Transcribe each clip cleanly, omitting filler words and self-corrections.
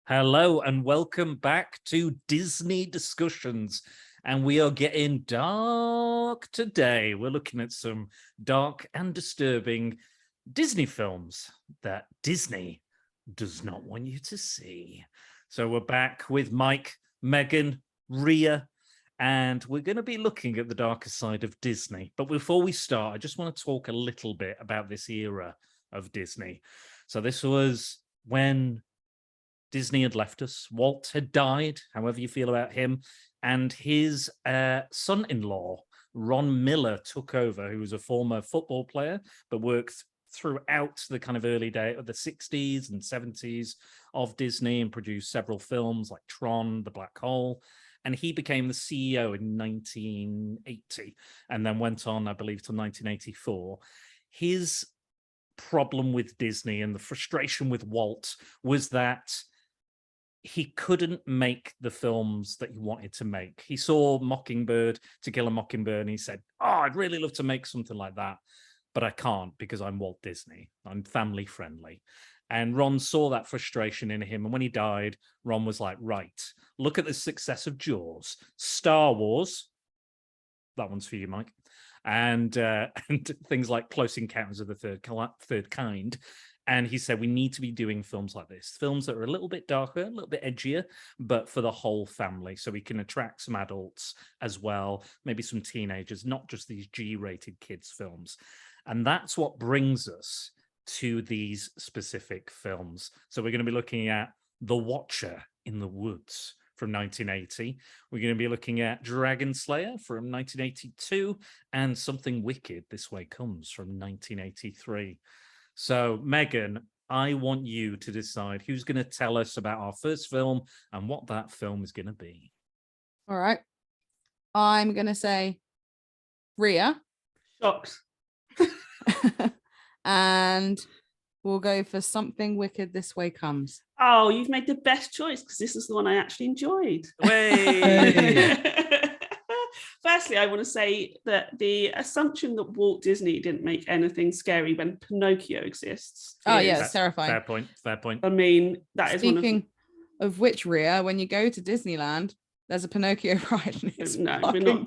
Hello and welcome back to Disney Discussions. And we are getting dark today. We're looking at some dark and disturbing Disney films that Disney does not want you to see. So we're back with Mike, Megan, Ria, and we're going to be looking at the darker side of Disney. But before we start, I just want to talk a little bit about this era of Disney. So this was when Disney had left us. Walt had died, however you feel about him. And his son-in-law, Ron Miller, took over, who was a former football player, but worked throughout the kind of early day of the 60s and 70s of Disney and produced several films like Tron, The Black Hole. And he became the CEO in 1980 and then went on, I believe, to 1984. His problem with Disney and the frustration with Walt was that he couldn't make the films that he wanted to make. He saw Mockingbird, To Kill a Mockingbird, and he said, I'd really love to make something like that, but I can't because I'm Walt Disney. I'm family friendly. And Ron saw that frustration in him. And when he died, Ron was like, right, look at the success of Jaws, Star Wars. That one's for you, Mike. And things like Close Encounters of the Third Kind. And he said, we need to be doing films like this, films that are a little bit darker, a little bit edgier, but for the whole family. So we can attract some adults as well, maybe some teenagers, not just these G-rated kids films. And that's what brings us to these specific films. So we're going to be looking at The Watcher in the Woods from 1980. We're going to be looking at Dragonslayer from 1982 and Something Wicked, This Way Comes from 1983. So, Megan, I want you to decide who's going to tell us about our first film and what that film is going to be. All right. I'm going to say Ria. Shocked. And we'll go for Something Wicked, This Way Comes. Oh, you've made the best choice because this is the one I actually enjoyed. Firstly, I want to say that the assumption that Walt Disney didn't make anything scary when Pinocchio exists. Oh, yeah, it's terrifying. Fair point. I mean, that is Speaking of which, Ria, when you go to Disneyland, there's a Pinocchio ride and it's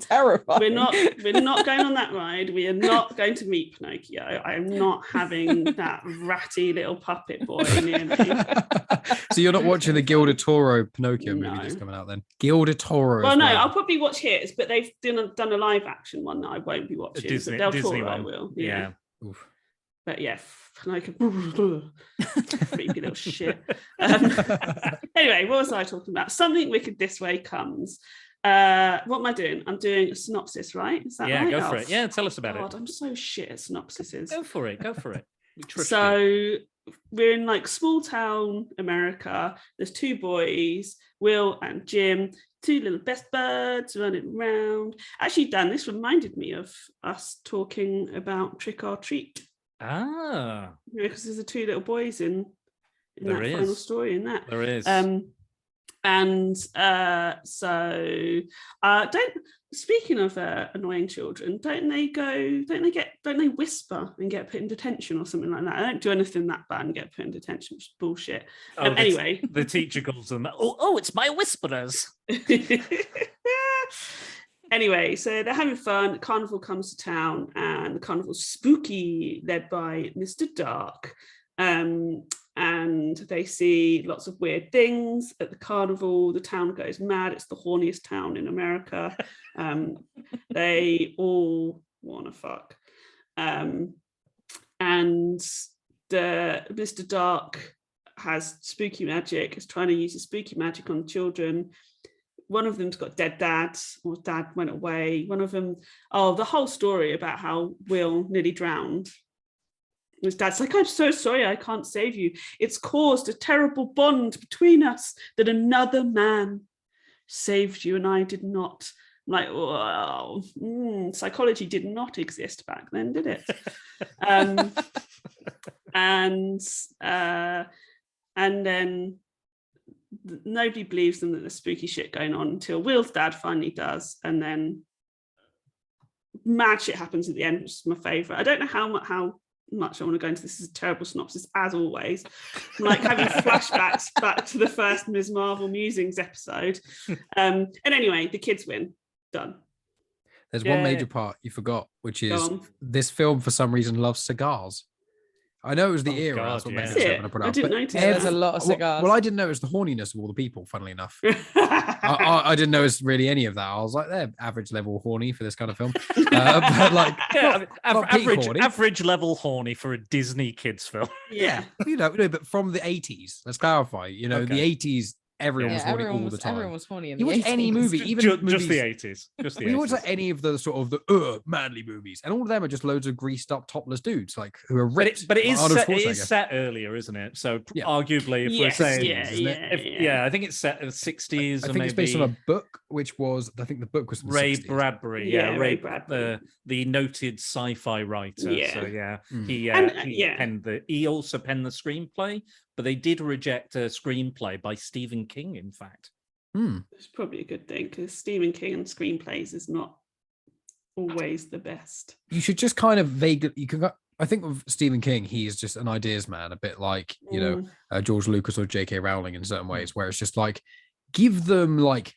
terrifying. We're not going on that ride. We are not going to meet Pinocchio. I am not having that ratty little puppet boy near me. So you're not watching the Guillermo Toro Pinocchio movie that's coming out then? Guillermo Toro. Well, no, I'll probably watch his, but they've done a live action one that I won't be watching. Disney Toro one. I will. Yeah. Oof. But yeah, Pinocchio, creepy little shit. Anyway, what was I talking about? Something Wicked, This Way Comes. What am I doing? I'm doing a synopsis, right? Is that right? Yeah, go for it. Yeah, tell us about it. I'm so shit at synopsises. Go for it. So we're in like small town America. There's two boys, Will and Jim, two little best buds running around. Actually, Dan, this reminded me of us talking about Trick or Treat. Ah, because there's the two little boys in that final story in that. There is. Speaking of annoying children, don't they whisper and get put in detention or something like that? I don't do anything that bad and get put in detention, which is bullshit. Anyway, the teacher calls them, oh, it's my whisperers. Anyway, so they're having fun. The carnival comes to town, and the carnival's spooky, led by Mr. Dark. And they see lots of weird things at the carnival. The town goes mad. It's the horniest town in America. They all want to fuck. And Mr. Dark has spooky magic, is trying to use his spooky magic on children. One of them's got dead dads, or dad went away. One of them, the whole story about how Will nearly drowned. His dad's like, I'm so sorry, I can't save you. It's caused a terrible bond between us that another man saved you and I did not. I'm like, wow, psychology did not exist back then, did it? And then nobody believes them that there's spooky shit going on until Will's dad finally does, and then mad shit happens at the end, which is my favorite. I don't know how much I want to go into this. Is a terrible synopsis, as always. I'm like having flashbacks back to the first Ms. Marvel Musings episode. And anyway, the kids win. Done. There's one major part you forgot, which is this film for some reason loves cigars. I know it was the era. God, That's what yeah. made Is it? it put I out, didn't but notice There's that. a lot of cigars. Well, I didn't know it was the horniness of all the people, funnily enough. I didn't know it's really any of that. I was like, they're average level horny for this kind of film. But like, Yeah, not peak horny. average level horny for a Disney kids film. Yeah. But from the 80s, let's clarify, the 80s, everyone was horny all the time. Everyone was horny in You the watch any 80s. movie, even just movies, the 80s. Just the you 80s. watch like any of the sort of the manly movies, and all of them are just loads of greased up topless dudes, like who are ripped. But it is Arnold set, it Schwarzenegger. is set earlier, isn't it? So Yeah. arguably, if we're Yes, saying, yeah. I think it's set in the 60s. I or think it's based on maybe a book, which was I think the book was from the Ray 60s. Bradbury. Yeah, Yeah, Ray Bradbury. the noted sci-fi writer. Yeah. So yeah, Mm. he also penned the screenplay, but they did reject a screenplay by Stephen King. In fact, It's probably a good thing because Stephen King and screenplays is not always the best. You should just kind of vaguely. I think with Stephen King, he is just an ideas man, a bit like George Lucas or J.K. Rowling in certain ways, where it's just like give them like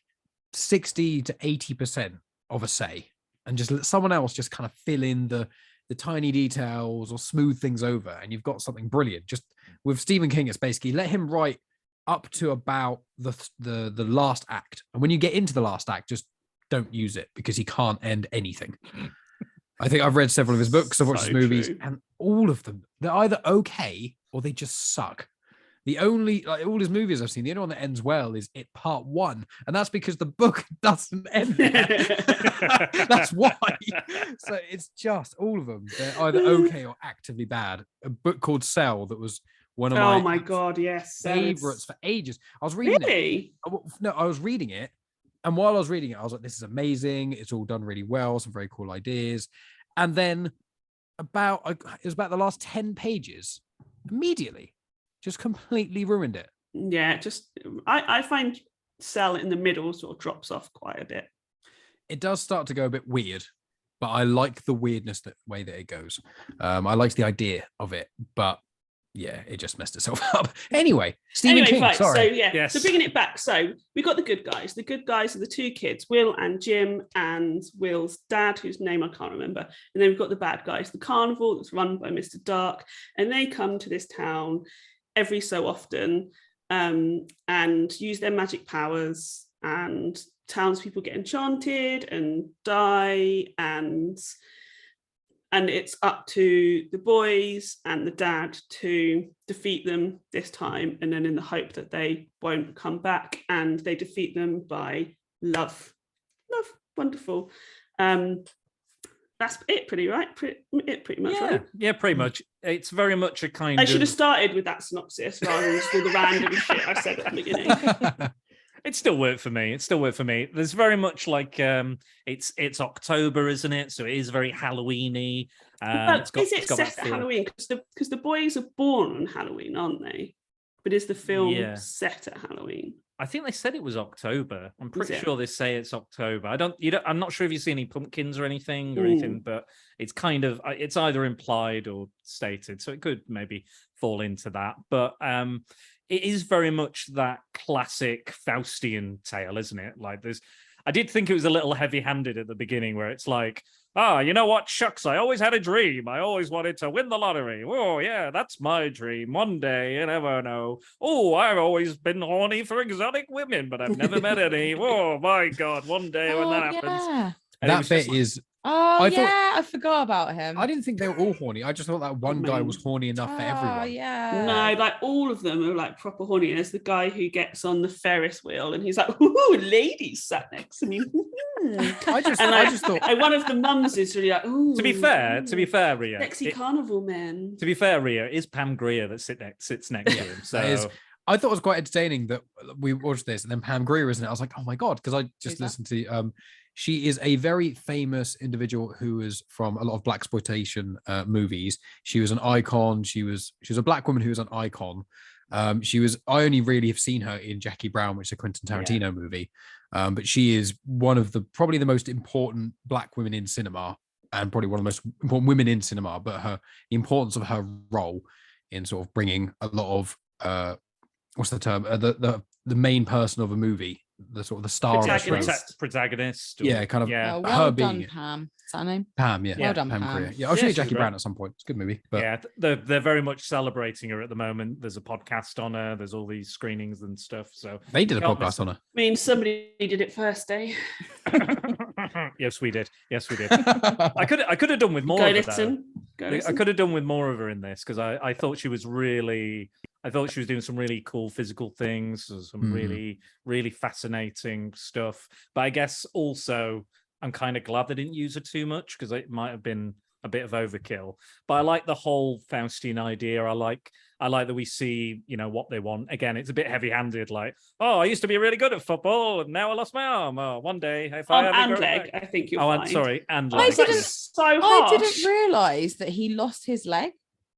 60 to 80% of a say, and just let someone else just kind of fill in the tiny details or smooth things over, and you've got something brilliant. Just with Stephen King, it's basically let him write up to about the last act, and when you get into the last act, just don't use it because he can't end anything. I think I've read several of his books, I've watched his movies, and all of them, they're either okay or they just suck. The only, like all his movies I've seen, the only one that ends well is It Part 1, and that's because the book doesn't end there. That's why. So it's just all of them. They're either okay or actively bad. A book called Cell that was one of my God, yes, favorites for ages. I was reading really? I was reading it, and while I was reading it, I was like, this is amazing. It's all done really well, some very cool ideas. And then it was about the last 10 pages, immediately just completely ruined it. Yeah, just I find Cell in the middle sort of drops off quite a bit. It does start to go a bit weird, but I like the weirdness way that it goes. I liked the idea of it, but yeah, it just messed itself up. Anyway, Stephen King, right, sorry. So yeah, Yes. so bringing it back. So we got the good guys. The good guys are the two kids, Will and Jim, and Will's dad, whose name I can't remember. And then we've got the bad guys, the carnival that's run by Mr. Dark, and they come to this town every so often and use their magic powers, and townspeople get enchanted and die, and it's up to the boys and the dad to defeat them this time, and then in the hope that they won't come back, and they defeat them by love. Wonderful. That's it, pretty much, yeah, right? yeah, pretty much. It's very much a kind I of. should have started with that synopsis rather than just all the random shit I said at the beginning. It still worked for me. There's very much like it's October, isn't it? So it is very Halloween-y. Is it set at Halloween? Because the boys are born on Halloween, aren't they? But is the film set at Halloween? I think they said it was October. I'm pretty it? sure they say it's October. I'm not sure if you see any pumpkins or anything, but it's kind of it's either implied or stated, so it could maybe fall into that. But it is very much that classic Faustian tale, isn't it? Like I did think it was a little heavy-handed at the beginning, where it's like, you know what? Shucks, I always had a dream. I always wanted to win the lottery. Oh, yeah, that's my dream. One day, you never know. Oh, I've always been horny for exotic women, but I've never met any. Oh, my God, one day when that happens. Yeah. That bit is... I forgot about him. I didn't think they were all horny. I just thought that one guy was horny enough for everyone. Yeah. No, like all of them are like proper horny. There's the guy who gets on the Ferris wheel and he's like, ooh, ladies sat next to me. I just thought... And one of the mums is really like, ooh. To be fair, Ria. Sexy carnival men. To be fair, Ria, it is Pam Grier that sits next to him. So I thought it was quite entertaining that we watched this, and then Pam Grier isn't it? I was like, oh my God, because I just listened to she is a very famous individual who is from a lot of blaxploitation movies. She was an icon. She was a black woman who was an icon. I only really have seen her in Jackie Brown, which is a Quentin Tarantino movie. But she is one of probably the most important black women in cinema and probably one of the most important women in cinema, but the importance of her role in sort of bringing a lot of what's the term? The main person of a movie, the sort of the star Protagonist. of the show. Protagonist. Yeah, kind of. Yeah. Well her done, being Pam. Is that her name? Pam, yeah. Well done, Pam Pam. Grier. Yeah, I should Yeah, meet she's Jackie great. Brown at some point. It's a good movie. But Yeah, they're very much celebrating her at the moment. There's a podcast on her. There's all these screenings and stuff. So they did a can't miss podcast on her. I mean, somebody did it first, eh? Yes, we did. I could have done with more Go of her, though. listen. Go I listen. could have done with more of her in this because I thought she was really. I thought she was doing some really cool physical things, some really fascinating stuff. But I guess also I'm kind of glad they didn't use her too much because it might have been a bit of overkill. But I like the whole Faustian idea. I like that we see, what they want. Again, it's a bit heavy-handed, like, oh, I used to be really good at football and now I lost my arm. Oh, one day if I ever and grow leg, back. I think you'll Oh, find. I'm sorry, and I leg. didn't- So I harsh. didn't realize that he lost his leg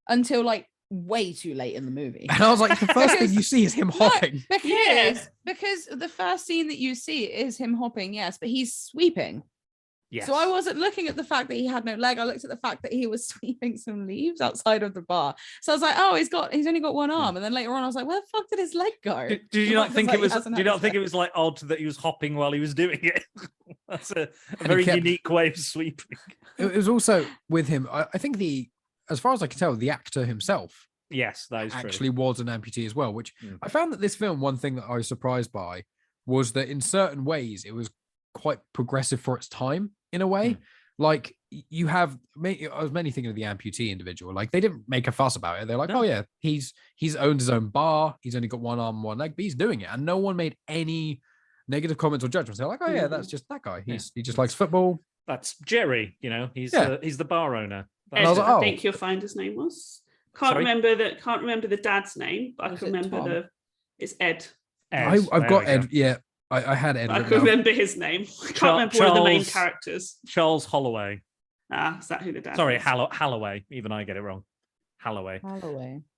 until like way too late in the movie. And I was like, the first thing you see is him hopping. Because the first scene that you see is him hopping, yes, but he's sweeping. Yes. So I wasn't looking at the fact that he had no leg. I looked at the fact that he was sweeping some leaves outside of the bar. So I was like, oh, he's only got one arm. And then later on, I was like, where the fuck did his leg go? Did you not think it was? Did you not think it was like odd that he was hopping while he was doing it? That's a very unique way of sweeping. It was also with him. I think as far as I can tell, the actor himself, yes, that is actually true. was an amputee as well. Which I found that this film, one thing that I was surprised by was that in certain ways it was quite progressive for its time. In a way, like you have, I was mainly thinking of the amputee individual. Like they didn't make a fuss about it. They're like, oh yeah, he's owned his own bar. He's only got one arm, one leg, but he's doing it, and no one made any negative comments or judgments. They're like, oh yeah, that's just that guy. He just likes football. That's Jerry. He's the bar owner. Ed, I was like, I think you'll find his name was. Can't Sorry? remember the dad's name, but I can remember it's Ed. Ed. I've got Ed. Yeah, I had Ed. I can remember his name. I can't remember one of the main characters. Charles Holloway. Is that who the dad? Sorry, is? Halloway. Even I get it wrong. Halloway.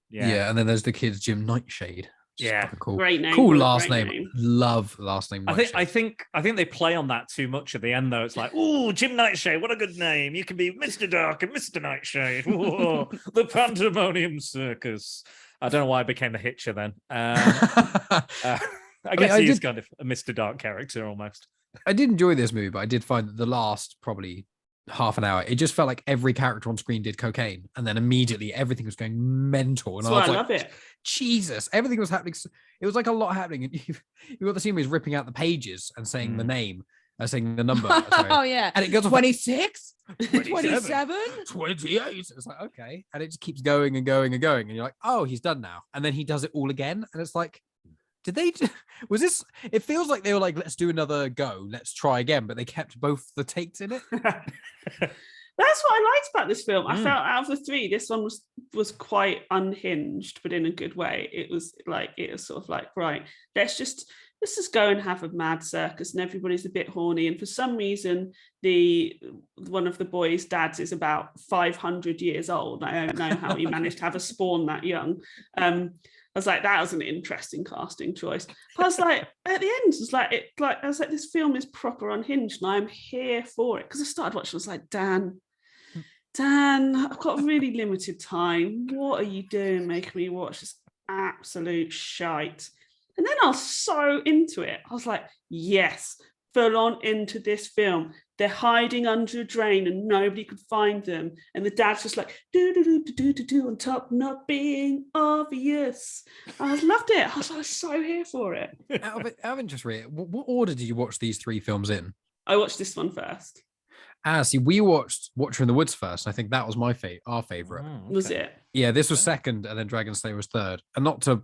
Yeah, and then there's the kid's Jim Nightshade. Yeah, cool. Great name. Cool Great last name. Love last name. I think they play on that too much at the end though. It's like, oh, Jim Nightshade, what a good name. You can be Mr. Dark and Mr. Nightshade. Ooh, the Pandemonium Circus. I don't know why I became the Hitcher then. I guess he is kind of a Mr. Dark character almost. I did enjoy this movie, but I did find that the last probably half an hour, it just felt like every character on screen did cocaine, and then immediately everything was going mental. And I was like, love it. Jesus, everything was happening. It was like a lot happening. And you got the scene where he's ripping out the pages and saying the name, saying the number. Oh yeah, and it goes 26, 27, 28. It's like, okay, and it just keeps going and going and going, and you're like, oh, he's done now. And then he does it all again, and it's like, was this? It feels like they were like, let's do another go, let's try again, but they kept both the takes in it. That's what I liked about this film. I felt out of the three, this one was quite unhinged, but in a good way. It was sort of like, right, let's just go and have a mad circus, and everybody's a bit horny. And for some reason, one of the boys' dads is about 500 years old. I don't know how he managed to have a spawn that young. I was like, that was an interesting casting choice. But I was like, at the end, I was like, this film is proper unhinged, and I'm here for it. Because I started watching, I was like, Dan, I've got really limited time. What are you doing, making me watch this absolute shite? And then I was so into it. I was like, yes, full on into this film. They're hiding under a drain and nobody could find them. And the dad's just like, do on top, not being obvious. I loved it. I was so here for it. Out of interest, Rhea, what order did you watch these three films in? I watched this one first. See, we watched Watcher in the Woods first. I think that was our favorite. Oh, okay. Was it? Yeah, this was second, and then Dragonslayer was third. And not to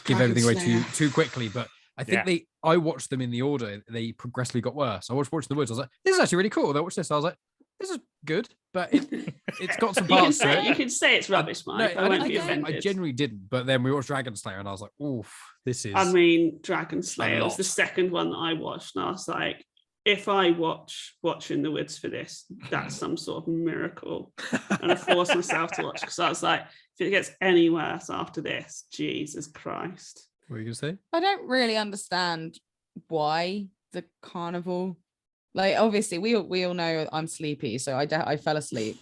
give everything away too quickly, but I think I watched them in the order. They progressively got worse. I watched Watcher in the Woods. I was like, this is actually really cool. Then I watched this. I was like, this is good, but it's got some parts to it. You can say it's rubbish, Mike. I won't be offended. I generally didn't, but then we watched Dragonslayer, and I was like, oof, this is. I mean, Dragonslayer was the second one that I watched, and I was like, if I watch in the Woods for this, that's some sort of miracle. And I forced myself to watch because I was like, if it gets any worse after this, Jesus Christ. What were you going to say? I don't really understand why the carnival Like, obviously, we all know I'm sleepy, so I fell asleep.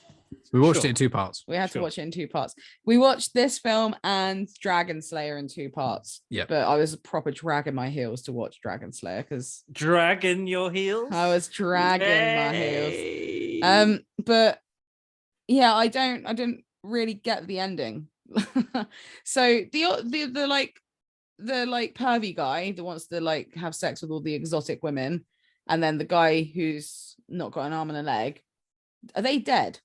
We watched Sure. it in 2 parts. We had to Sure. watch it in 2 parts. We watched this film and Dragonslayer in 2 parts. Yep. But I was proper dragging my heels to watch Dragonslayer because Dragging your heels. I was dragging my heels. Yay. But yeah, I didn't really get the ending. So the like pervy guy that wants to like have sex with all the exotic women, and then the guy who's not got an arm and a leg, are they dead?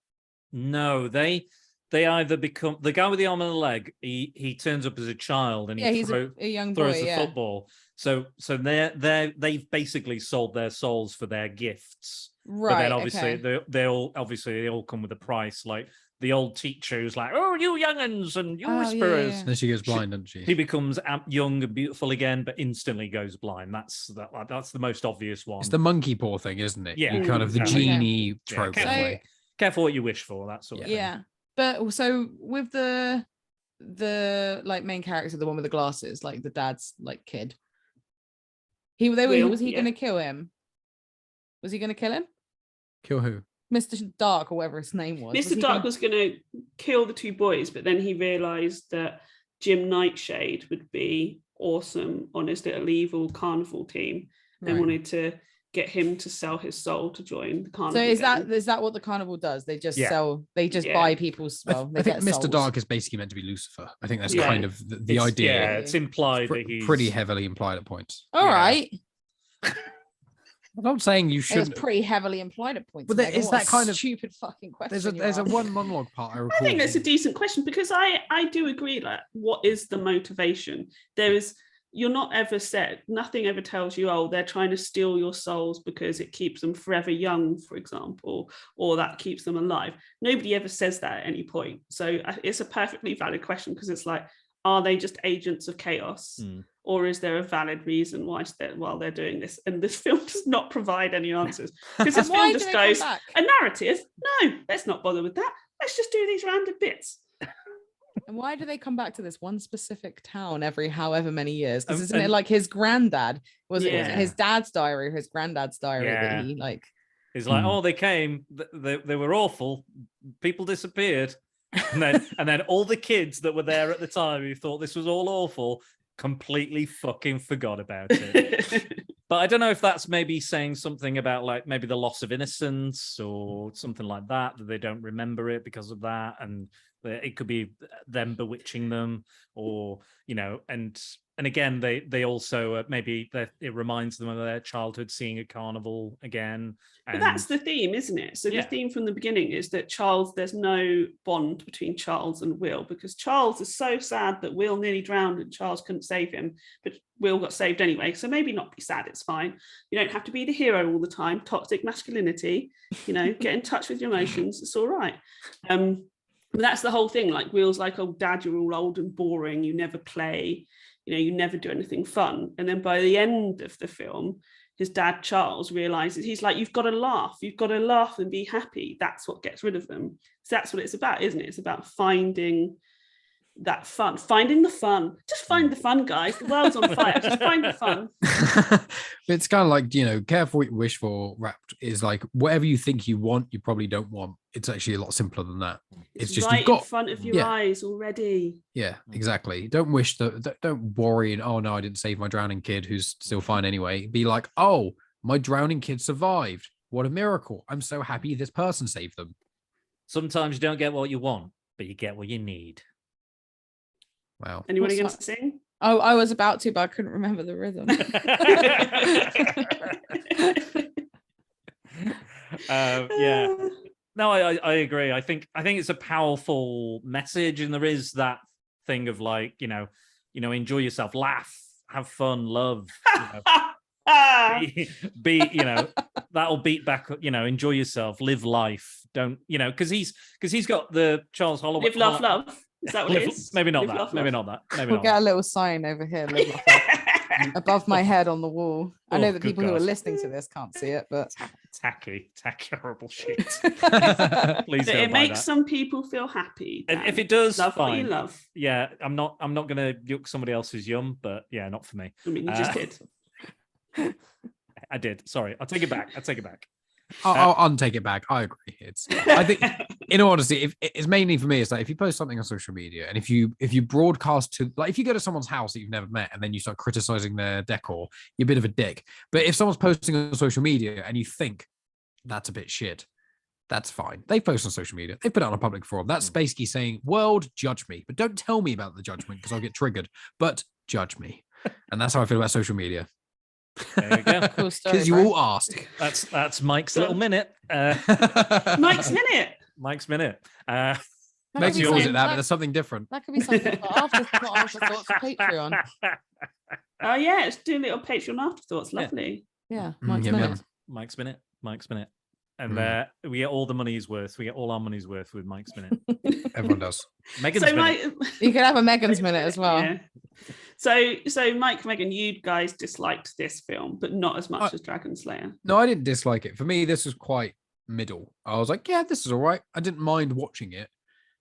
No, they either become the guy with the arm and the leg. He turns up as a child and Yeah, he he's a young boy. throws the Yeah. football. So they've basically sold their souls for their gifts. Right. But then obviously okay. they all come with a price. Like the old teacher who's like, "Oh, you young'uns and you Oh, yeah, whisperers." yeah. Then she goes blind, doesn't she? He becomes young and beautiful again, but instantly goes blind. That's the most obvious one. It's the monkey paw thing, isn't it? Yeah. You kind of the Exactly. genie Yeah, trope. careful. in a way. Careful what you wish for. That sort of thing. Yeah. But so with the like main character, the one with the glasses, like the dad's like kid, Will, was he yeah. gonna kill him? Was he gonna kill him? Kill who? Mr. Dark or whatever his name was. Mr. Dark was going to kill the 2 boys, but then he realised that Jim Nightshade would be awesome on his little evil carnival team, and Right. wanted to get him to sell his soul to join the carnival. So is gang. that what the carnival does? They just Yeah. sell, they just Yeah. buy people's I, well, they I think get Mr. souls. Dark is basically meant to be Lucifer. I think that's Yeah. kind of the It's- idea. Yeah, it's implied that he's Pretty heavily implied at points. All Yeah. right. I'm not saying you It was shouldn't. pretty heavily implied at points. But there Megan. is What that a kind of- stupid fucking question. There's a you there's a asked. one monologue part I recall. I think that's a decent question, because I do agree, like, what is the motivation? You're not ever said, nothing ever tells you, oh, they're trying to steal your souls because it keeps them forever young, for example, or that keeps them alive. Nobody ever says that at any point. So it's a perfectly valid question, because it's like, are they just agents of chaos? Or is there a valid reason why they're doing this? And this film does not provide any answers, because this Why film do just they come goes, back? a narrative? No, let's not bother with that. Let's just do these random bits. And why do they come back to this one specific town every however many years? Because isn't it and- like his granddad? Was it Yeah. his dad's diary, or his granddad's diary Yeah. that he like? He's like, Hmm. "Oh, they came. They were awful. People disappeared." And then all the kids that were there at the time who thought this was all awful completely fucking forgot about it. But I don't know if that's maybe saying something about like maybe the loss of innocence or something like that they don't remember it because of that, and it could be them bewitching them, or and again they also maybe it reminds them of their childhood seeing a carnival again. But that's the theme, isn't it? So the theme from the beginning is that there's no bond between Charles and Will, because Charles is so sad that Will nearly drowned and Charles couldn't save him, but Will got saved anyway. So maybe not be sad, it's fine. You don't have to be the hero all the time. Toxic masculinity, get in touch with your emotions. It's all right. But that's the whole thing. Like, Will's like, oh, Dad, you're all old and boring. You never play. You never do anything fun. And then by the end of the film, his dad, Charles, realizes, he's like, you've got to laugh. You've got to laugh and be happy. That's what gets rid of them. So that's what it's about, isn't it? It's about finding that fun, finding the fun. Just find the fun, guys. The world's on fire. Just find the fun. It's kind of like, careful what you wish for. Wrapped is like, whatever you think you want, you probably don't want. It's actually a lot simpler than that. It's just right you've got in front of your eyes already. Yeah, exactly. Don't wish that. Don't worry and, oh no, I didn't save my drowning kid who's still fine anyway. Be like, oh, my drowning kid survived. What a miracle. I'm so happy this person saved them. Sometimes you don't get what you want, but you get what you need. Wow. Anybody What's going to sing? Oh, I was about to, but I couldn't remember the rhythm. Yeah. No, I agree. I think it's a powerful message, and there is that thing of like, enjoy yourself, laugh, have fun, love. Be that'll beat back. Enjoy yourself, live life. Don't because he's got the Charles Holloway. Live, laugh, love. Is that what it is? Maybe not Live, that. laugh, Maybe love. not that. Maybe We'll not get that. a little sign over here, live, laugh, love, above my head on the wall. I Oh, know that good people who are God. listening to this can't see it, but Tacky, horrible shit. Please But don't it buy makes that. some people feel happy. And if Dan. it does, love what fine. you love. Yeah, I'm not gonna yuck somebody else's yum, but yeah, not for me. I mean, you just Uh, did. I did. Sorry, I'll take it back. I'll untake it back. I agree. I think, in all honesty, if it's mainly for me, it's like if you post something on social media and if you broadcast to, like, if you go to someone's house that you've never met and then you start criticizing their decor, you're a bit of a dick. But if someone's posting on social media and you think that's a bit shit, that's fine. They post on social media. They put it on a public forum. That's basically saying, world, judge me. But don't tell me about the judgment because I'll get triggered. But judge me. And that's how I feel about social media. There you go. Cool story. Because you bro. all asked. That's Mike's little minute. Mike's minute. Mike's minute. That Makes could be you always something- at that, but there's something different. That could be something for not afterthoughts for Patreon. Oh yeah, it's doing little Patreon afterthoughts. Yeah. Lovely. Yeah, Mm, Mike's yum, minute. yum. Mike's minute. And we get all the money's worth. We get all our money's worth with Mike's minute. Everyone does. Megan's So minute. You could have a Megan's minute as well. Yeah. So Mike, Megan, you guys disliked this film, but not as much as Dragonslayer. No, I didn't dislike it. For me, this was quite middle. I was like, yeah, this is all right. I didn't mind watching it.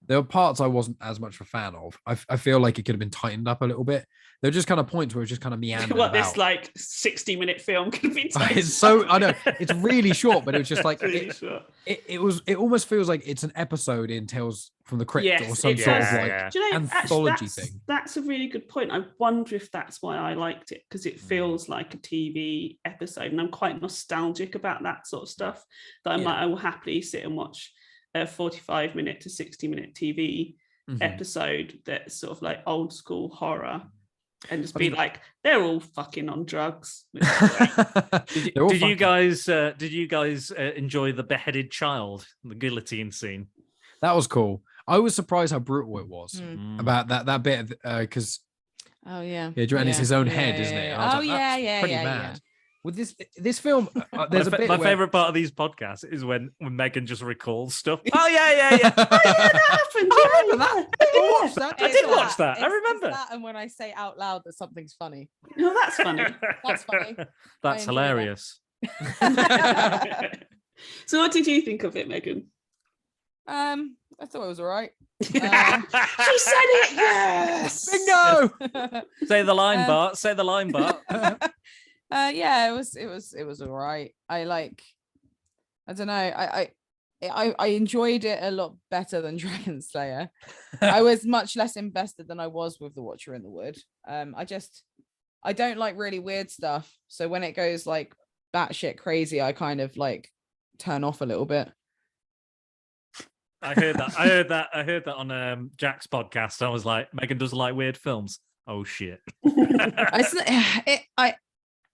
There were parts I wasn't as much of a fan of. I feel like it could have been tightened up a little bit. There were just kind of points where it was just kind of meandering What about. this like 60-minute film could be. It's so, I know it's really short, but it was just like Really short. it almost feels like it's an episode in Tales from the Crypt Yes, or some it sort of does. like Yeah. Do you know, anthology actually, thing. That's a really good point. I wonder if that's why I liked it, because it feels like a TV episode, and I'm quite nostalgic about that sort of stuff. That I'm Yeah. like, I will happily sit and watch a 45-minute to 60-minute TV Mhm. episode that's sort of like old school horror, and just I be mean- like, they're all fucking on drugs. which is great. They're all Did you fucking- guys enjoy the beheaded child, the guillotine scene? That was cool. I was surprised how brutal it was Mm. about that bit because Oh yeah. yeah, and it's his own Yeah, head, yeah, isn't it? yeah. And I was Oh, like, yeah, that's yeah, pretty yeah, mad. yeah. With this film, there's a bit. My where- favorite part of these podcasts is when Megan just recalls stuff. Oh yeah. Oh yeah, that happened. I remember yeah. that. I watched that. I It's did watch that. I It's remember. that, and when I say out loud that something's funny. No, that's funny. That's funny. That's enjoy that. hilarious. So what did you think of it, Megan? I thought it was all right. She said it, yes. Bingo! Say the line, Um, Bart. Say the line, Bart. Yeah, it was all right. I don't know. I enjoyed it a lot better than Dragonslayer. I was much less invested than I was with The Watcher in the Wood. I don't like really weird stuff. So when it goes like batshit crazy, I kind of like turn off a little bit. I heard that on Jack's podcast. I was like, Megan doesn't like weird films. Oh shit.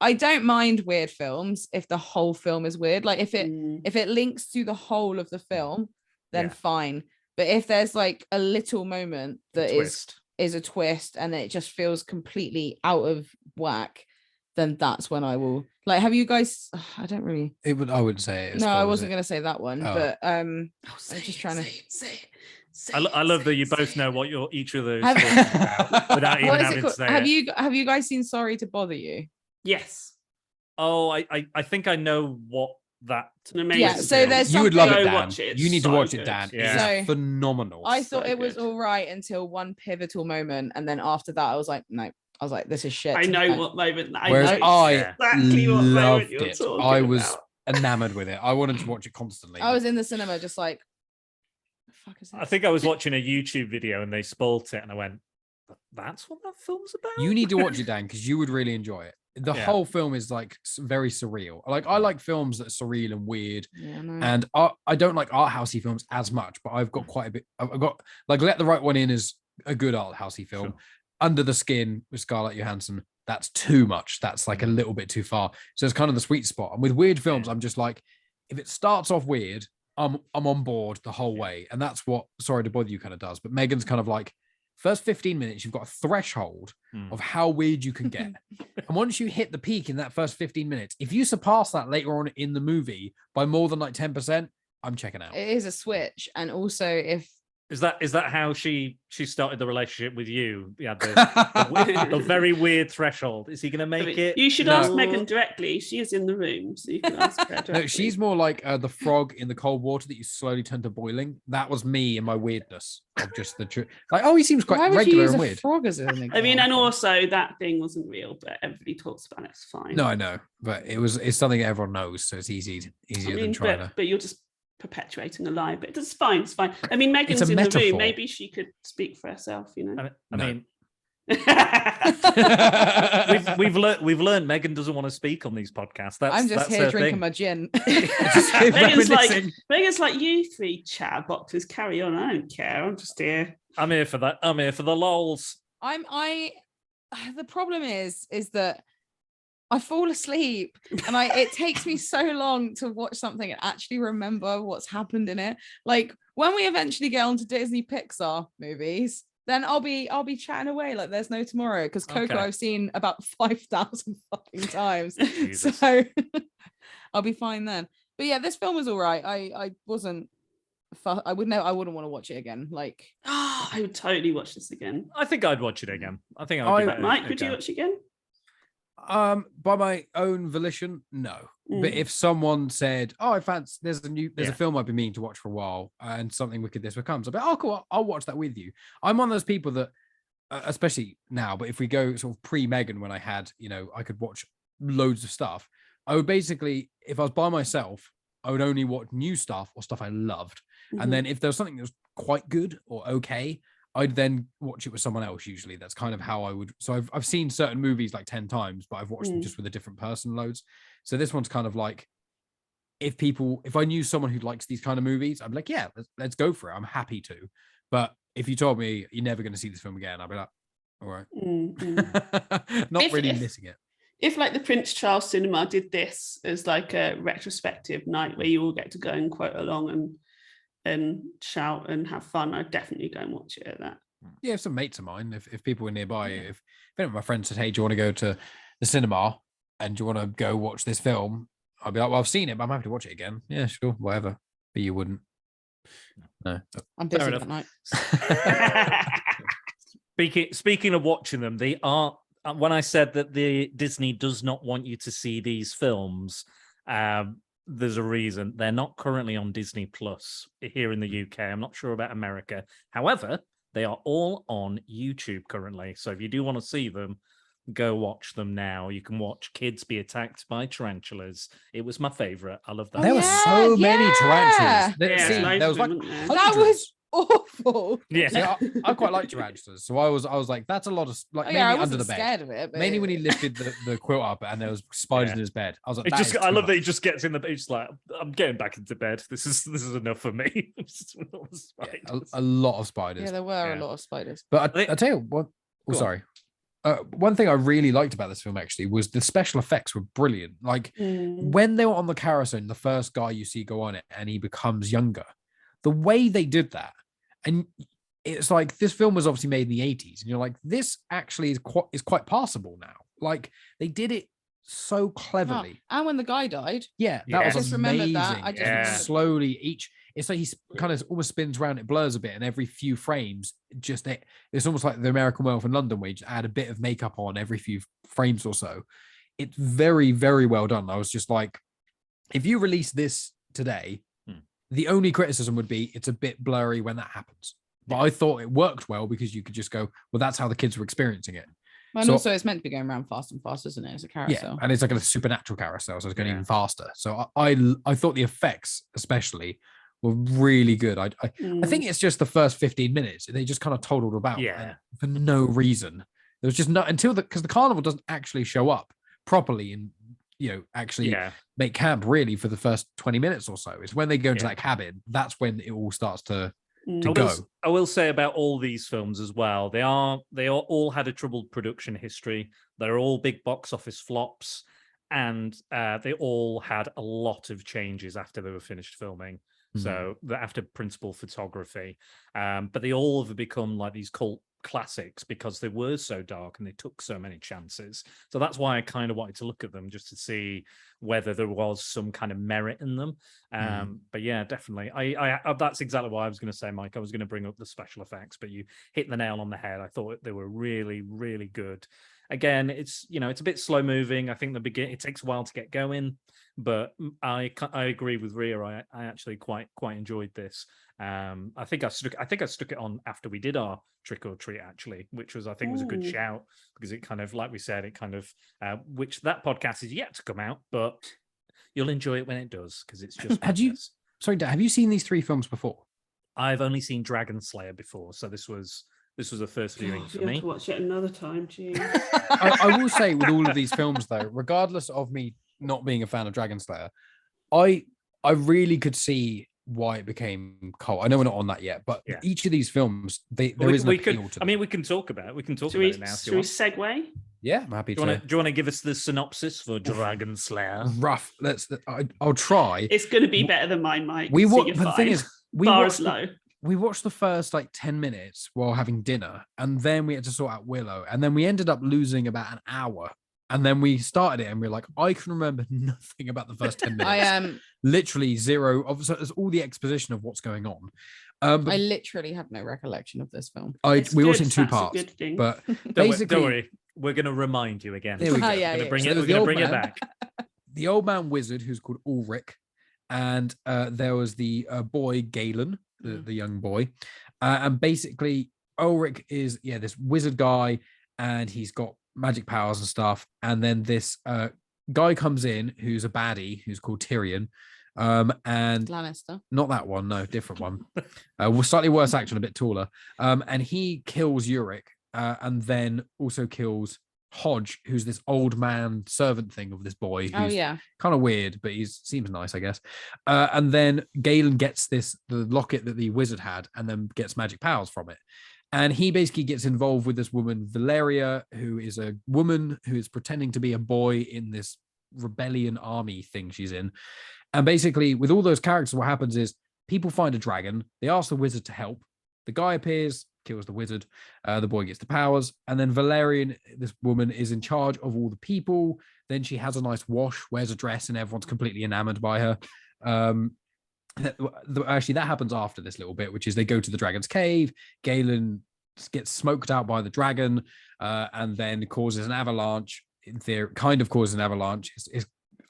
I don't mind weird films if the whole film is weird. Like if Mm. it links to the whole of the film, then Yeah. fine. But if there's like a little moment that Twist. is a twist and it just feels completely out of whack, then that's when I will like. Have you guys? I don't really. I wouldn't say it. No, I wasn't going to say that one, Oh. but Oh, say just it, trying to- say it, say I it, love say that you it, say both it. know what you're each of those Have- talking about without even what is having it to called? say Have it. have you guys seen Sorry to Bother You? Yes, Oh, I think I know what that. it's an amazing. Yeah, so film. there's You would love Go it, Dan. watch it, You need it's to so watch it, good. Dan. Yeah. It's phenomenal. I So thought it was good. all right until one pivotal moment, and then after that, I was like, no. I was like, this is shit. I know No. what moment. Whereas know I exactly what moment loved you're it. talking I was about. enamored with it. I wanted to watch it constantly. I was in the cinema just like, the fuck is this? I think I was watching a YouTube video and they spoilt it, and I went, "That's what that film's about." You need to watch it, Dan, because you would really enjoy it. The Yeah. whole film is like very surreal. Like I like films that are surreal and weird, Yeah, no. and I don't like art housey films as much. But I've got quite a bit. I've got like Let the Right One In is a good art housey film. Sure. Under the Skin with Scarlett Johansson, that's too much. That's like a little bit too far. So it's kind of the sweet spot. And with weird films, I'm just like, if it starts off weird, I'm on board the whole way. And that's what Sorry to Bother You kind of does. But Megan's kind of like, first 15 minutes, you've got a threshold of how weird you can get. And once you hit the peak in that first 15 minutes, if you surpass that later on in the movie by more than like 10%, I'm checking out. It is a switch. And also, if Is that how she started the relationship with you? Yeah, the very weird threshold. Is he going to make it? You should No. ask Megan directly. She is in the room, so you can ask her directly. No, she's more like the frog in the cold water that you slowly turn to boiling. That was me and my weirdness of just the truth. Like, oh, he seems Why quite would you regular use and a weird. frog as an example? I mean, and also that thing wasn't real, but everybody talks about it. It's fine. No, I know, but it's something everyone knows, so it's easier than trying to. But you're just perpetuating a lie. But it's fine. It's fine. I mean, Megan's a in the metaphor. room. Maybe she could speak for herself. You know. I No. mean, we've learned Megan doesn't want to speak on these podcasts. I'm just that's here her drinking thing. my gin. Megan's like, you three chatterboxes, carry on. I don't care. I'm just here. I'm here for that. I'm here for the lols. The problem is that I fall asleep and it takes me so long to watch something and actually remember what's happened in it. Like when we eventually get onto Disney Pixar movies, then I'll be chatting away like there's no tomorrow, because Coco Okay. I've seen about 5,000 fucking times. Jesus. So I'll be fine then. But yeah, this film was all right. I wouldn't want to watch it again. Like, I would totally watch this again. I think I'd watch it again. I think I would. give it a Mike, would go. you watch it again? By my own volition, no. But if someone said, "Oh, I fancy there's a film I've been meaning to watch for a while, and something wicked this one comes," I'll be, "Oh, cool, I'll watch that with you." I'm one of those people that, especially now, but if we go sort of pre-Megan, when I had, I could watch loads of stuff. I would basically, if I was by myself, I would only watch new stuff or stuff I loved, and then if there was something that was quite good or okay, I'd then watch it with someone else. Usually that's kind of how I would. So I've seen certain movies like 10 times, but I've watched them just with a different person loads. So this one's kind of like, if I knew someone who likes these kind of movies, I'm like, yeah, let's go for it. I'm happy to. But if you told me you're never going to see this film again, I'd be like, all right. Not really missing it. If like the Prince Charles Cinema did this as like a retrospective night where you all get to go and quote along and shout and have fun, I'd definitely go and watch it at that. Yeah, if some mates of mine, if people were nearby, if any of my friends said, "Hey, do you want to go to the cinema and do you want to go watch this film?" I'd be like, "Well, I've seen it, but I'm happy to watch it again." Yeah, sure, whatever. But you wouldn't. No. I'm busy Fair that night. Speaking of watching them, they are. When I said that the Disney does not want you to see these films, there's a reason. They're not currently on Disney Plus here in the UK. I'm not sure about America. However, they are all on YouTube currently. So if you do want to see them, go watch them now. You can watch kids be attacked by tarantulas. It was my favorite. I love that. There were so many tarantulas. Yeah, There was like that That was awful. Yeah. See, I quite like tarantulas, so I was like, that's a lot of like mainly I under wasn't the bed. scared of it. But Mainly when he lifted the quilt up and there was spiders in his bed. I was like, I love that he just gets in the bed. He's like, I'm getting back into bed. This is enough for me. a lot of spiders. yeah, there were a lot of spiders. But I tell you what. Oh, sorry. One thing I really liked about this film actually was the special effects were brilliant. Like when they were on the carousel, and the first guy you see go on it and he becomes younger, the way they did that, and it's like this film was obviously made in the 80s, and you're like, this actually is quite passable now. Like they did it so cleverly. And when the guy died, that was I just amazing. remembered that. I just Slowly it's like he kind of almost spins around, it blurs a bit, and every few frames it's almost like the American Werewolf in London, where you just add a bit of makeup on every few frames or so. It's very, very well done. I was just like, if you release this today, the only criticism would be it's a bit blurry when that happens. But I thought it worked well because you could just go, well, that's how the kids were experiencing it. and also it's meant to be going around fast and fast, isn't it? It's a carousel. Yeah, and it's like a supernatural carousel, so it's going even faster. So I thought the effects especially were really good. I think it's just the first 15 minutes they just kind of toddled about for no reason. There was just not until because the carnival doesn't actually show up properly and actually make camp really for the first 20 minutes or so. It's when they go into that cabin, that's when it all starts to go. I will say about all these films as well, they all had a troubled production history. They're all big box office flops, and they all had a lot of changes after they were finished filming. So after principal photography, but they all have become like these cult classics because they were so dark and they took so many chances. So that's why I kind of wanted to look at them just to see whether there was some kind of merit in them. But yeah, definitely. I that's exactly what I was going to say, Mike. I was going to bring up the special effects, but you hit the nail on the head. I thought they were really, really good. Again, it's it's a bit slow moving. I think it takes a while to get going, but I agree with Rhea. I actually quite enjoyed this. I think I stuck it on after we did our trick or treat, actually, which was, I think, was a good shout, because it kind of, like we said, it kind of which that podcast is yet to come out, but you'll enjoy it when it does, because it's just sorry, Dad, have you seen these 3 films before? I've only seen Dragonslayer before, so this was a first viewing for me. Have to watch it another time, geez. I will say, with all of these films, though, regardless of me not being a fan of Dragonslayer, I really could see why it became cult. I know we're not on that yet, but each of these films, there is an appeal to them. I mean, we can talk about it. We can talk Should about it now. Should we segue? Yeah, I'm happy to. Do you want to give us the synopsis for Dragonslayer? Rough. I'll try. It's going to be better than mine, Mike. But the thing is, we watched the first 10 minutes while having dinner, and then we had to sort out Willow, and then we ended up losing about an hour. And then we started it, and we were like, I can remember nothing about the first 10 minutes. I am literally zero. So there's all the exposition of what's going on. I literally have no recollection of this film. We watched it in 2 parts, but basically, don't worry, we're going to remind you again. There we go. We're going to bring it back. The old man wizard, who's called Ulrich, and there was the boy Galen, the young boy, and basically Ulrich is this wizard guy, and he's got magic powers and stuff. And then this guy comes in who's a baddie, who's called Tyrion, and Lannister. Not that one, no, different one. Slightly worse action, a bit taller. And he kills Ulrich, and then also kills Hodge, who's this old man servant thing of this boy, who's kind of weird, but he seems nice, I guess. And then Galen gets the locket that the wizard had, and then gets magic powers from it. And he basically gets involved with this woman, Valeria, who is a woman who is pretending to be a boy in this rebellion army thing she's in. And basically, with all those characters, what happens is people find a dragon. They ask the wizard to help. The guy appears, kills the wizard. The boy gets the powers. And then Valerian, this woman, is in charge of all the people. Then she has a nice wash, wears a dress, and everyone's completely enamored by her. Actually, that happens after this little bit, which is they go to the dragon's cave. Galen gets smoked out by the dragon, and then causes an avalanche. There kind of causes an avalanche.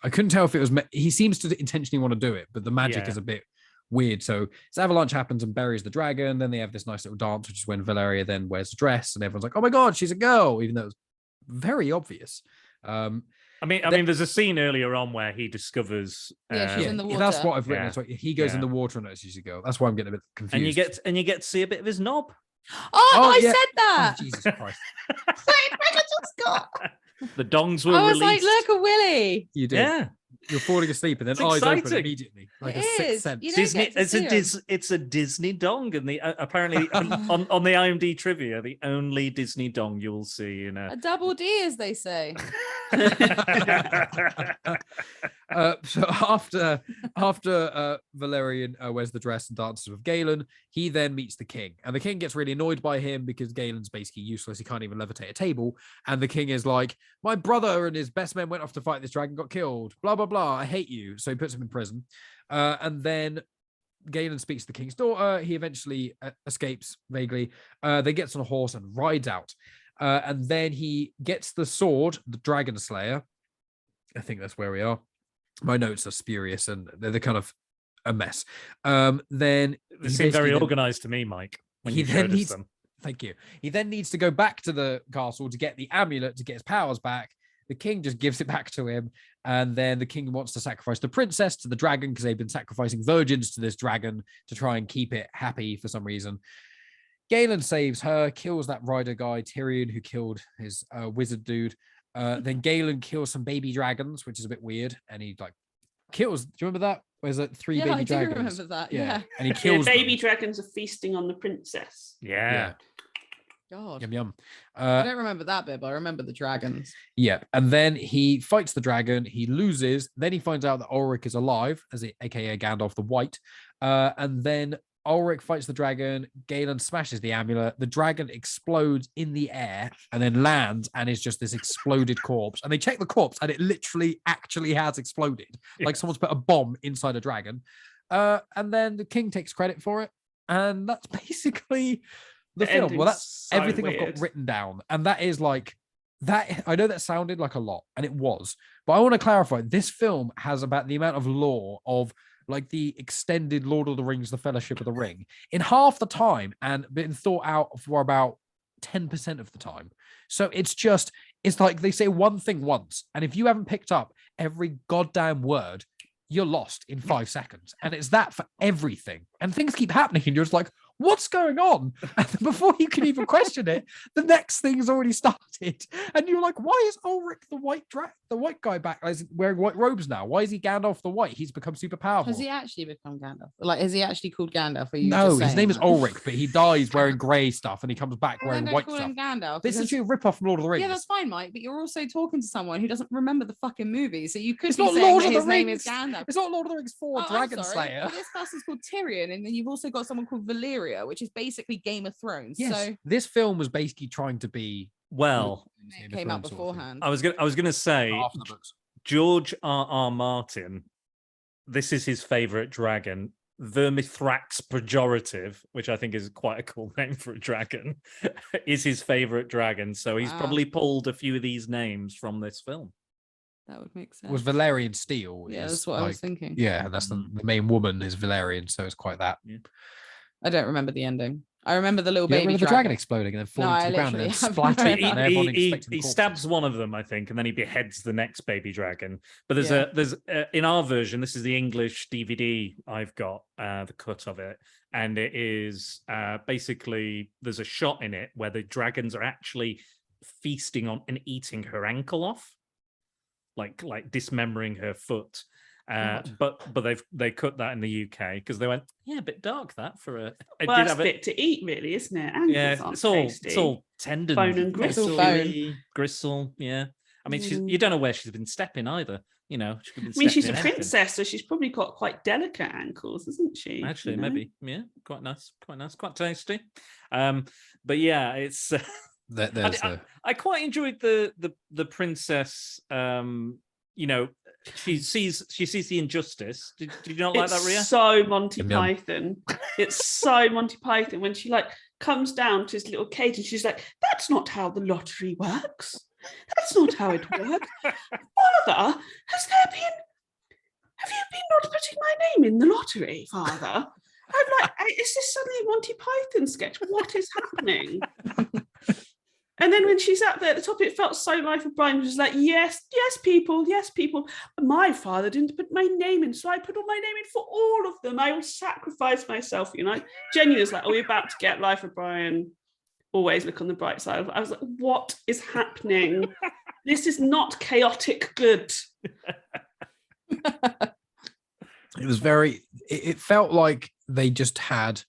I couldn't tell if it was he seems to intentionally want to do it, but the magic is a bit weird. So this avalanche happens and buries the dragon. Then they have this nice little dance, which is when Valeria then wears a dress, and everyone's like, "Oh my god, she's a girl," even though it was very obvious. I mean, there's a scene earlier on where he discovers. She's in the water. That's what I've written. So he goes in the water and notices she's a girl. That's why I'm getting a bit confused. And you get to see a bit of his knob. I said that. Oh, Jesus Christ! I just got. The dongs were I was released. like, look, a willy. You did. Yeah. You're falling asleep and then It's eyes open exciting. immediately, like It a sixth is. sense. You don't Disney, get to see 'em. it's a Disney dong, and the apparently on the IMDb trivia, the only Disney dong you'll see in A double D, as they say. So after Valerian wears the dress and dances with Galen, he then meets the king, and the king gets really annoyed by him because Galen's basically useless. He can't even levitate a table, and the king is like, "My brother and his best men went off to fight this dragon, got killed. Blah blah blah. I hate you." So he puts him in prison, and then Galen speaks to the king's daughter. He eventually escapes vaguely. Then gets on a horse and rides out, and then he gets the sword, the Dragonslayer. I think that's where we are. My notes are spurious and they're kind of a mess. Then They seem very organized to me, Mike. When you showed us them. Thank you. He then needs to go back to the castle to get the amulet to get his powers back. The king just gives it back to him, and then the king wants to sacrifice the princess to the dragon because they've been sacrificing virgins to this dragon to try and keep it happy for some reason. Galen saves her, kills that rider guy Tyrion who killed his wizard dude. Then Galen kills some baby dragons, which is a bit weird, and he kills. Do you remember that? Where's that 3 baby I dragons? do remember that. Yeah. And he kills baby them. dragons are feasting on the princess. Yeah. God. Yum yum. I don't remember that bit, but I remember the dragons. Yeah, and then he fights the dragon. He loses. Then he finds out that Ulrich is alive, aka Gandalf the White. And then Ulrich fights the dragon. Galen smashes the amulet. The dragon explodes in the air and then lands and is just this exploded corpse. And they check the corpse and it literally actually has exploded. Like someone's put a bomb inside a dragon. And then the king takes credit for it. And that's basically the film. Well, that's so everything weird. I've got written down. And that is like that. I know that sounded like a lot, and it was. But I want to clarify, this film has about the amount of lore of like the extended Lord of the Rings, The Fellowship of the Ring, in half the time and been thought out for about 10% of the time. So it's like they say one thing once, and if you haven't picked up every goddamn word, you're lost in 5 seconds. And it's that for everything. And things keep happening, and you're just like, what's going on? And before you can even question it, the next thing's already started. And you're like, why is Ulrich the white guy back? Is he wearing white robes now? Why is he Gandalf the White? He's become super powerful. Has he actually become Gandalf? Like, is he actually called Gandalf? Or are you No, just his saying name is that? Ulrich, but he dies wearing grey stuff and he comes back Well, then wearing don't white call stuff. him Gandalf. This is because- your rip-off from Lord of the Rings. Yeah, that's fine, Mike. But you're also talking to someone who doesn't remember the fucking movie, so you could It's be not saying Lord that of the his name is Rings. Gandalf. It's not Lord of the Rings 4 Oh, I'm sorry. Dragonslayer. Well, this person's called Tyrion, and then you've also got someone called Valyria, which is basically Game of Thrones. Yes, So this film was basically trying to be Well, it came out beforehand. I was gonna say Half the books. George R.R. Martin. This is his favorite dragon, Vermithrax pejorative, which I think is quite a cool name for a dragon, is his favorite dragon. So he's Wow. probably pulled a few of these names from this film. That would make sense. Was Valerian Steel. Yeah, is that's what I was thinking. Yeah, that's the main woman is Valerian, so it's quite that. I don't remember the ending. I remember the little You baby remember the dragon exploding and then falling I to the ground and then literally splatting haven't and read everyone He expecting the corpses. stabs one of them, I think, and then he beheads the next baby dragon. But there's Yeah. in our version, this is the English DVD I've got, the cut of it, and it is basically there's a shot in it where the dragons are actually feasting on and eating her ankle off, like dismembering her foot. But they cut that in the UK because they went, yeah, a bit dark that for a. It Worst did have bit to eat, really, isn't it? Ankles yeah, aren't it's all tasty. tendon, Bone and gristle. gristle. Yeah, I mean, you don't know where she's been stepping either. You know, she could be I mean, she's stepping a in anything. princess, so she's probably got quite delicate ankles, isn't she? Actually, You know? maybe, yeah, quite nice, quite tasty. But yeah, it's. I quite enjoyed the princess. You know, she sees the injustice. Did you not like that, Rhea? So Monty Yum. Python. It's so Monty Python when she like comes down to his little cage and she's like, "That's not how the lottery works. That's not how it works." Father, have you been not putting my name in the lottery, Father? I'm like, is this suddenly a Monty Python sketch? What is happening? And then when she's up there at the top, it felt so Life of Brian. She was like, yes, people. My father didn't put my name in, so I put all my name in for all of them. I will sacrifice myself, you know. Jenny was like, are we about to get Life of Brian? Always look on the bright side. I was like, what is happening? This is not chaotic good. It was it felt like they just had.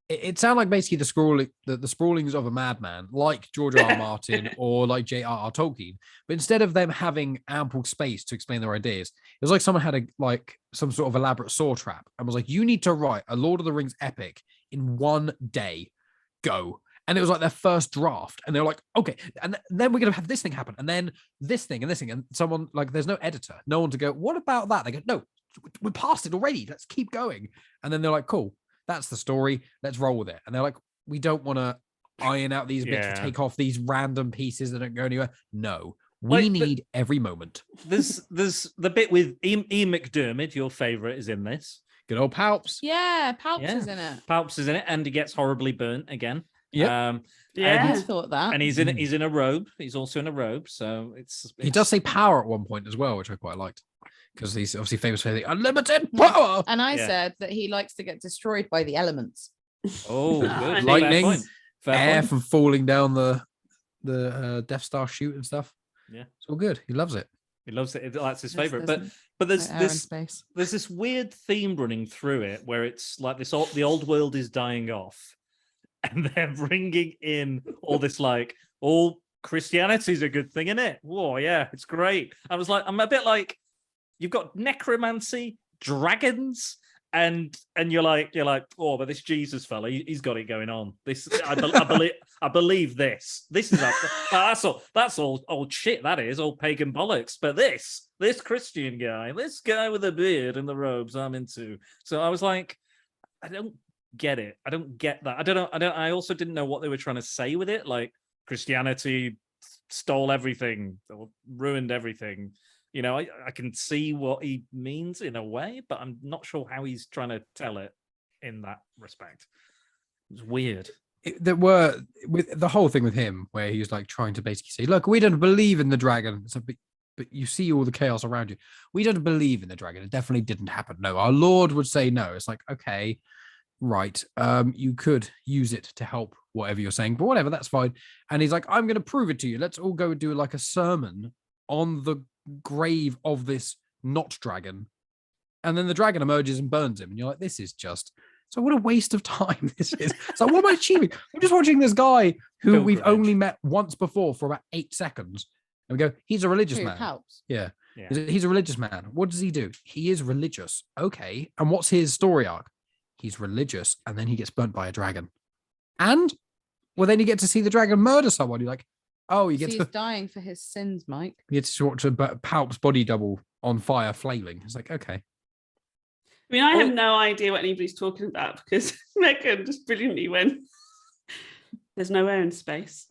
It sounded like basically the sprawlings of a madman, like George R. R. Martin or like J.R.R. Tolkien. But instead of them having ample space to explain their ideas, it was like someone had some sort of elaborate saw trap and was like, "You need to write a Lord of the Rings epic in 1 day. Go." And it was like their first draft, and they were like, "Okay," and then we're gonna have this thing happen, and then this thing, and someone like, there's no editor, no one to go, "What about that?" They go, "No, we're past it already. Let's keep going." And then they're like, "Cool. That's the story. Let's roll with it." And they're like, "We don't want to iron out these bits or take off these random pieces that don't go anywhere. No, we need every moment." There's the bit with Ian McDermott, your favorite, is in this. Good old Palps. Yeah, Palps is in it. Palps is in it, and he gets horribly burnt again. Yeah. I thought that. And he's in a robe. He's also in a robe, so it's He does say power at one point as well, which I quite liked. Because he's obviously famous for the unlimited power. And I said that he likes to get destroyed by the elements. Oh, good. Lightning, Fair air point. from falling down the Death Star chute and stuff. Yeah, it's all good. He loves it. He loves it. That's his Yes, favorite. there's But there's air and this space. there's this weird theme running through it where it's like this. The old world is dying off, and they're bringing in all this like, all Christianity's a good thing, isn't it? Whoa, yeah, it's great. I'm a bit like, you've got necromancy, dragons, and you're like, oh, but this Jesus fella, he's got it going on. This I believe this. This is that's all old shit. That is all pagan bollocks. But this Christian guy, this guy with the beard and the robes, I'm into. So I was like, I don't get it. I don't get that. I don't know. I also didn't know what they were trying to say with it. Like Christianity stole everything or ruined everything. You know, I can see what he means in a way, but I'm not sure how he's trying to tell it in that respect. It's weird. There were with the whole thing with him where he was like trying to basically say, look, we don't believe in the dragon. So, but you see all the chaos around you. We don't believe in the dragon. It definitely didn't happen. No, our Lord would say no. It's like, okay, right. You could use it to help whatever you're saying, but whatever, that's fine. And he's like, I'm going to prove it to you. Let's all go do like a sermon on the grave of this not dragon. And then the dragon emerges and burns him. And you're like, this is just... So what a waste of time this is. So what am I achieving? I'm just watching this guy who we've only met once before for about 8 seconds. And we go, he's a religious man. Helps. Yeah. He's a religious man. What does he do? He is religious. Okay. And what's his story arc? He's religious and then he gets burnt by a dragon. And well, then you get to see the dragon murder someone. You're like, oh, you get He's dying for his sins, Mike. You get to watch a Palp's body double on fire flailing. It's like, okay. I mean, I have no idea what anybody's talking about because Megan just brilliantly went, there's no air in space.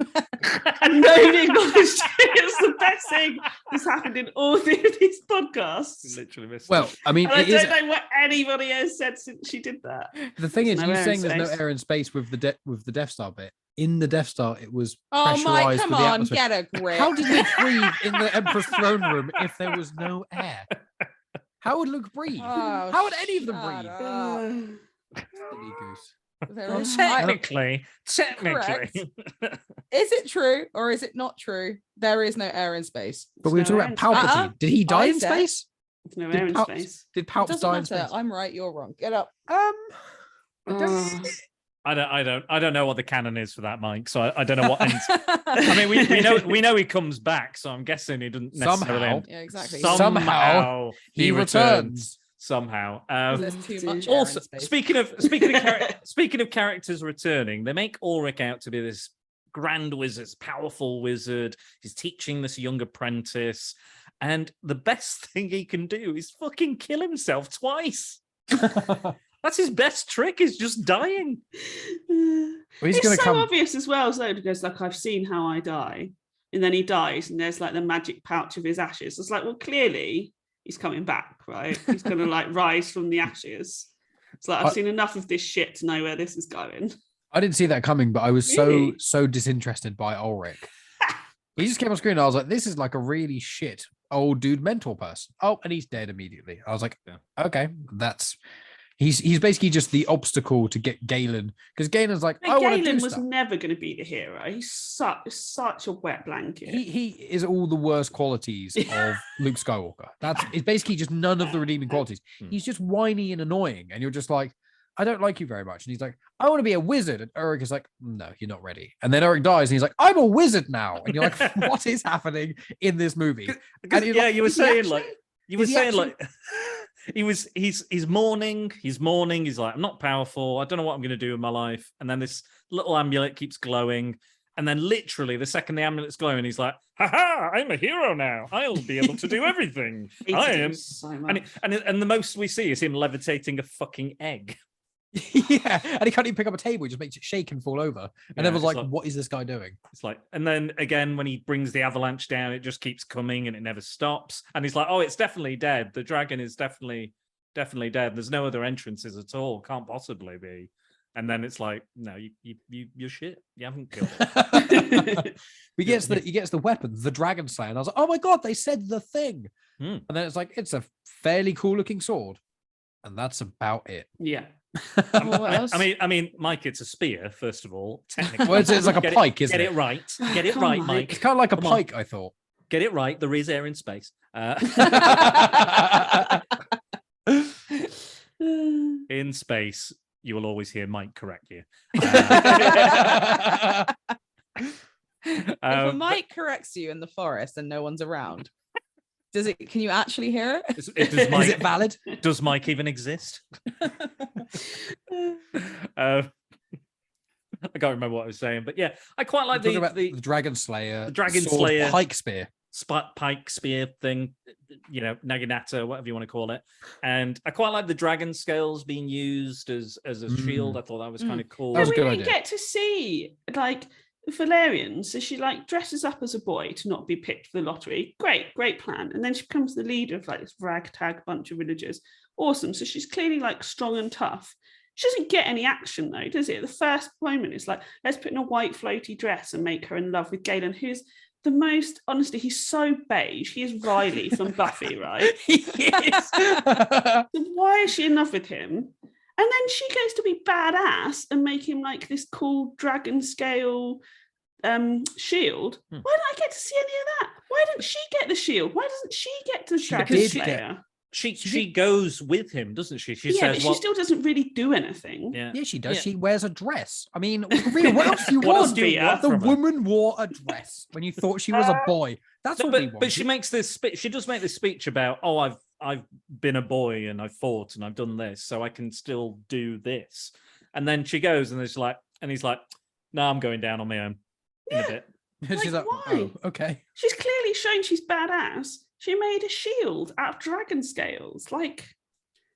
And nobody acknowledged it. It's the best thing that's happened in all of these podcasts. Literally missed well, it. I mean, and I don't know what anybody has said since she did that. The thing is, you saying there's no space. air in space with the Death Star bit. In the Death Star, it was Oh, pressurized Mike, with come the on, atmosphere. get a grip. How did Luke breathe in the Emperor's throne room if there was no air? How would Luke breathe? Oh, How would any of them shut breathe? up. Silly goose. There is- Technically. Correct. Is it true or is it not true? There is no air in space. But we were There's talking no about air in Palpatine. space. Did he die I in said- space? There's no Did air in Palps- space. Did It Palps doesn't die in matter. space? I'm right, you're wrong. Get up. I don't know what the canon is for that, Mike. So I don't know what ends. I mean, we know he comes back, so I'm guessing he doesn't necessarily. Somehow. Yeah, exactly. Somehow he returns. Somehow. There's too much air Also, in space. speaking of characters returning, they make Ulrich out to be this grand wizard, powerful wizard. He's teaching this young apprentice, and the best thing he can do is fucking kill himself twice. That's his best trick, is just dying. Well, he's It's gonna so come. obvious as well, so because like I've seen how I die, and then he dies, and there's like the magic pouch of his ashes. It's like, well, clearly he's coming back, right? He's gonna like rise from the ashes. It's like I've seen enough of this shit to know where this is going. I didn't see that coming, but I was Really? so disinterested by Ulrich. He just came on screen and I was like, this is like a really shit old dude mentor person. Oh, and he's dead immediately. I was like, okay, that's... He's basically just the obstacle to get Galen, because Galen's like, I want to do Galen was stuff. never going to be the hero. He's such a wet blanket. He is all the worst qualities of Luke Skywalker. It's basically just none of the redeeming qualities. He's just whiny and annoying, and you're just like, I don't like you very much. And he's like, I want to be a wizard. And Ulrich is like, no, you're not ready. And then Ulrich dies, and he's like, I'm a wizard now. And you're like, what is happening in this movie? And you're like, you were is he saying actually- like. You were Is he saying actually- like he's mourning. He's like, I'm not powerful. I don't know what I'm going to do in my life. And then this little amulet keeps glowing. And then literally the second the amulet's glowing, he's like, ha, I'm a hero now. I'll be able to do everything. I am. So much. And the most we see is him levitating a fucking egg. yeah, and he can't even pick up a table. He just makes it shake and fall over. And everyone's it's like, what is this guy doing? It's like, and then again, when he brings the avalanche down, it just keeps coming and it never stops. And he's like, oh, it's definitely dead. The dragon is definitely dead. There's no other entrances at all. Can't possibly be. And then it's like, no, you're shit. You haven't killed it. He gets the weapon, the Dragonslayer. And I was like, oh my God, they said the thing. And then it's like, it's a fairly cool looking sword. And that's about it. Yeah. What else? I mean, Mike, it's a spear, first of all. Technically. Well, it's like a pike, isn't Get it? it right. Get it Come right, on, Mike. It's kind of like a Come on. pike, I thought. Get it right. There is air in space. In space, you will always hear Mike correct you. If a Mike corrects you in the forest and no one's around, Does it? Can you actually hear it? Does Is Mike, it valid? does Mike even exist? I can't remember what I was saying, but yeah, I quite like Talking about the Dragonslayer, the Dragonslayer pike spear. pike spear thing, Naginata, whatever you want to call it. And I quite like the dragon scales being used as a shield. I thought that was kind of cool. That was a we good didn't idea. get to see like Valerian, so she like dresses up as a boy to not be picked for the lottery. Great plan. And then she becomes the leader of like this ragtag bunch of villagers. Awesome. So she's clearly like strong and tough. She doesn't get any action though, does it? The first moment is like, let's put in a white floaty dress and make her in love with Galen, who's the most, honestly, he's so beige. He is Riley from Buffy, right? He is. So why is she in love with him? And then she goes to be badass and make him like this cool dragon scale shield. Why don't I get to see any of that? Why didn't she get the shield? Why doesn't she get to Dragonslayer? She goes with him, doesn't she? She Yeah, says, but she still doesn't really do anything. Yeah, Yeah, she does. Yeah. She wears a dress. I mean, really, what else do you What else want? do you want The from her? woman wore a dress when you thought she was a boy. That's No, what we want. but she makes this speech. She does make this speech about, I've been a boy and I've fought and I've done this, so I can still do this. And then she goes and he's like, no, I'm going down on my own in a bit. She's Like, like, why? oh, okay. She's clearly shown she's badass. She made a shield out of dragon scales. Like,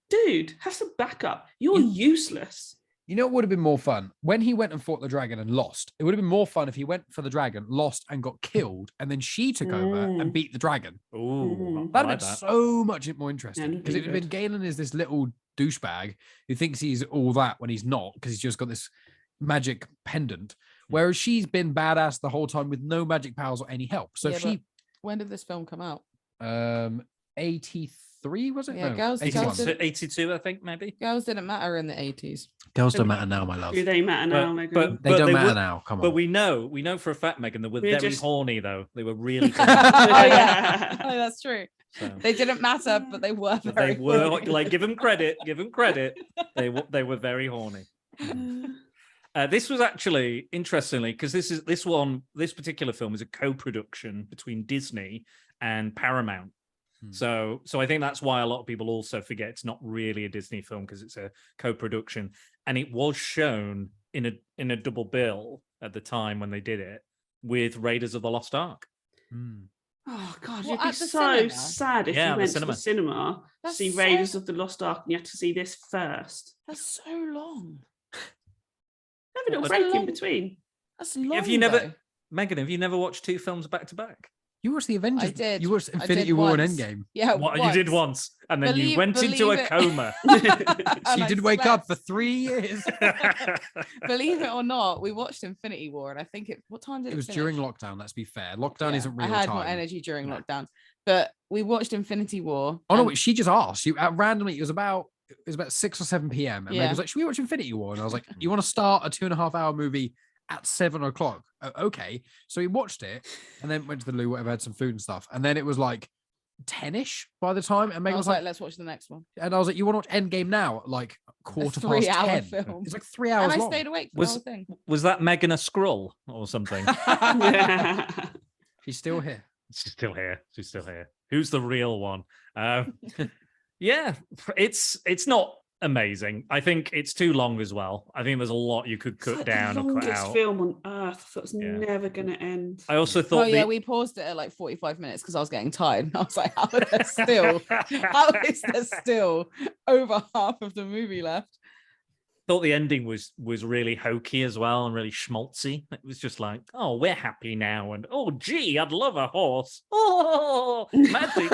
dude, have some backup. You're useless. You know what would have been more fun? When he went and fought the dragon and lost, it would have been more fun if he went for the dragon, lost, and got killed, and then she took over and beat the dragon. Ooh, I That'd like have been that. so much more interesting. Yeah, Because it would have been Galen is this little douchebag who thinks he's all that when he's not, because he's just got this magic pendant. Whereas she's been badass the whole time with no magic powers or any help. So Yeah, if she when did this film come out? 83 was it? Yeah, No, girls 81. did- 82, I think, maybe. Girls didn't matter in the 80s. Girls don't matter now, my love. Do they matter now, But- Megan? but- They don't matter would- now. Come But on. we know for a fact, Megan, they were We're very just- horny, though. They were really Oh yeah, oh, that's true. So, They didn't matter, but they were but very. they were horny. like, give them credit. They were very horny. This was actually interestingly because this particular film is a co-production between Disney and Paramount. So I think that's why a lot of people also forget it's not really a Disney film because it's a co-production, and it was shown in a double bill at the time when they did it with Raiders of the Lost Ark. Oh God, What, you'd be at the so cinema? sad if Yeah, you the went to cinema. the cinema to That's see so- Raiders of the Lost Ark and you had to see this first. That's so long. Have a little That's break long. in between. That's long. Have you never, though. Megan? Have you never watched two films back to back? You watched the Avengers. I did. You watched I Infinity did War and once. Endgame. Yeah, What you did once, and then you Believe- went into a believe it. coma. And She I did wake up slept. for 3 years. Believe it or not, we watched Infinity War, and I think what time did it? It was finish? during lockdown. Let's be fair. Lockdown Yeah, isn't real I had time. more energy during lockdown, but we watched Infinity War. Oh no, and- wait, she just asked you randomly. It was about 6 or 7 p.m. and Meg Yeah. was like, "Should we watch Infinity War?" And I was like, "You want to start a 2.5-hour movie at 7 o'clock?" Okay, so we watched it and then went to the loo, whatever, had some food and stuff, and then it was like 10ish by the time, and I Meg was was like, like, let's watch the next one. and I was like, "You want to watch Endgame now?" At like quarter past 3-hour 10. film. It's like 3 hours And I long. stayed awake for Was- the whole thing. Was that Megan a scroll or something? She's still here. She's still here. She's still here. Who's the real one? Yeah, it's not amazing. I think it's too long as well. I think there's a lot you could It's cut like down the or cut longest out. film on earth. I thought it was Yeah. never going to end. I also Oh thought yeah, we paused it at like 45 minutes because I was getting tired. And I was like, how is there still over half of the movie left? thought the ending was really hokey as well and really schmaltzy. It was just like, oh, we're happy now, and oh, gee, I'd love a horse. Oh, magic's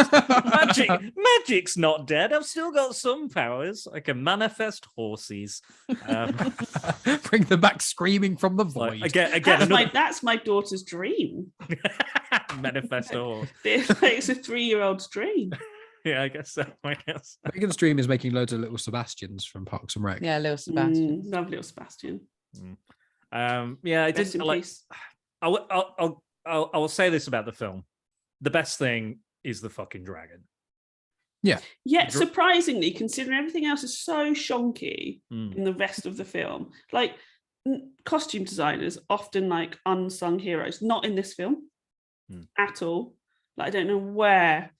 not dead. I've still got some powers. I can manifest horses. Bring them back screaming from the Like, void. again, That's my daughter's dream. manifest a horse. It's a 3-year-old's dream. Yeah, I guess so. I guess. Megan's dream is making loads of little Sebastians from Parks and Rec. Yeah, little Sebastian. Love little Sebastian. Yeah, I Rest didn't in like. peace. I will say this about the film: the best thing is the fucking dragon. Yeah, Dr- surprisingly, considering everything else is so shonky Mm. in the rest of the film, like costume designers often like unsung heroes, not in this film Mm. at all. Like I don't know where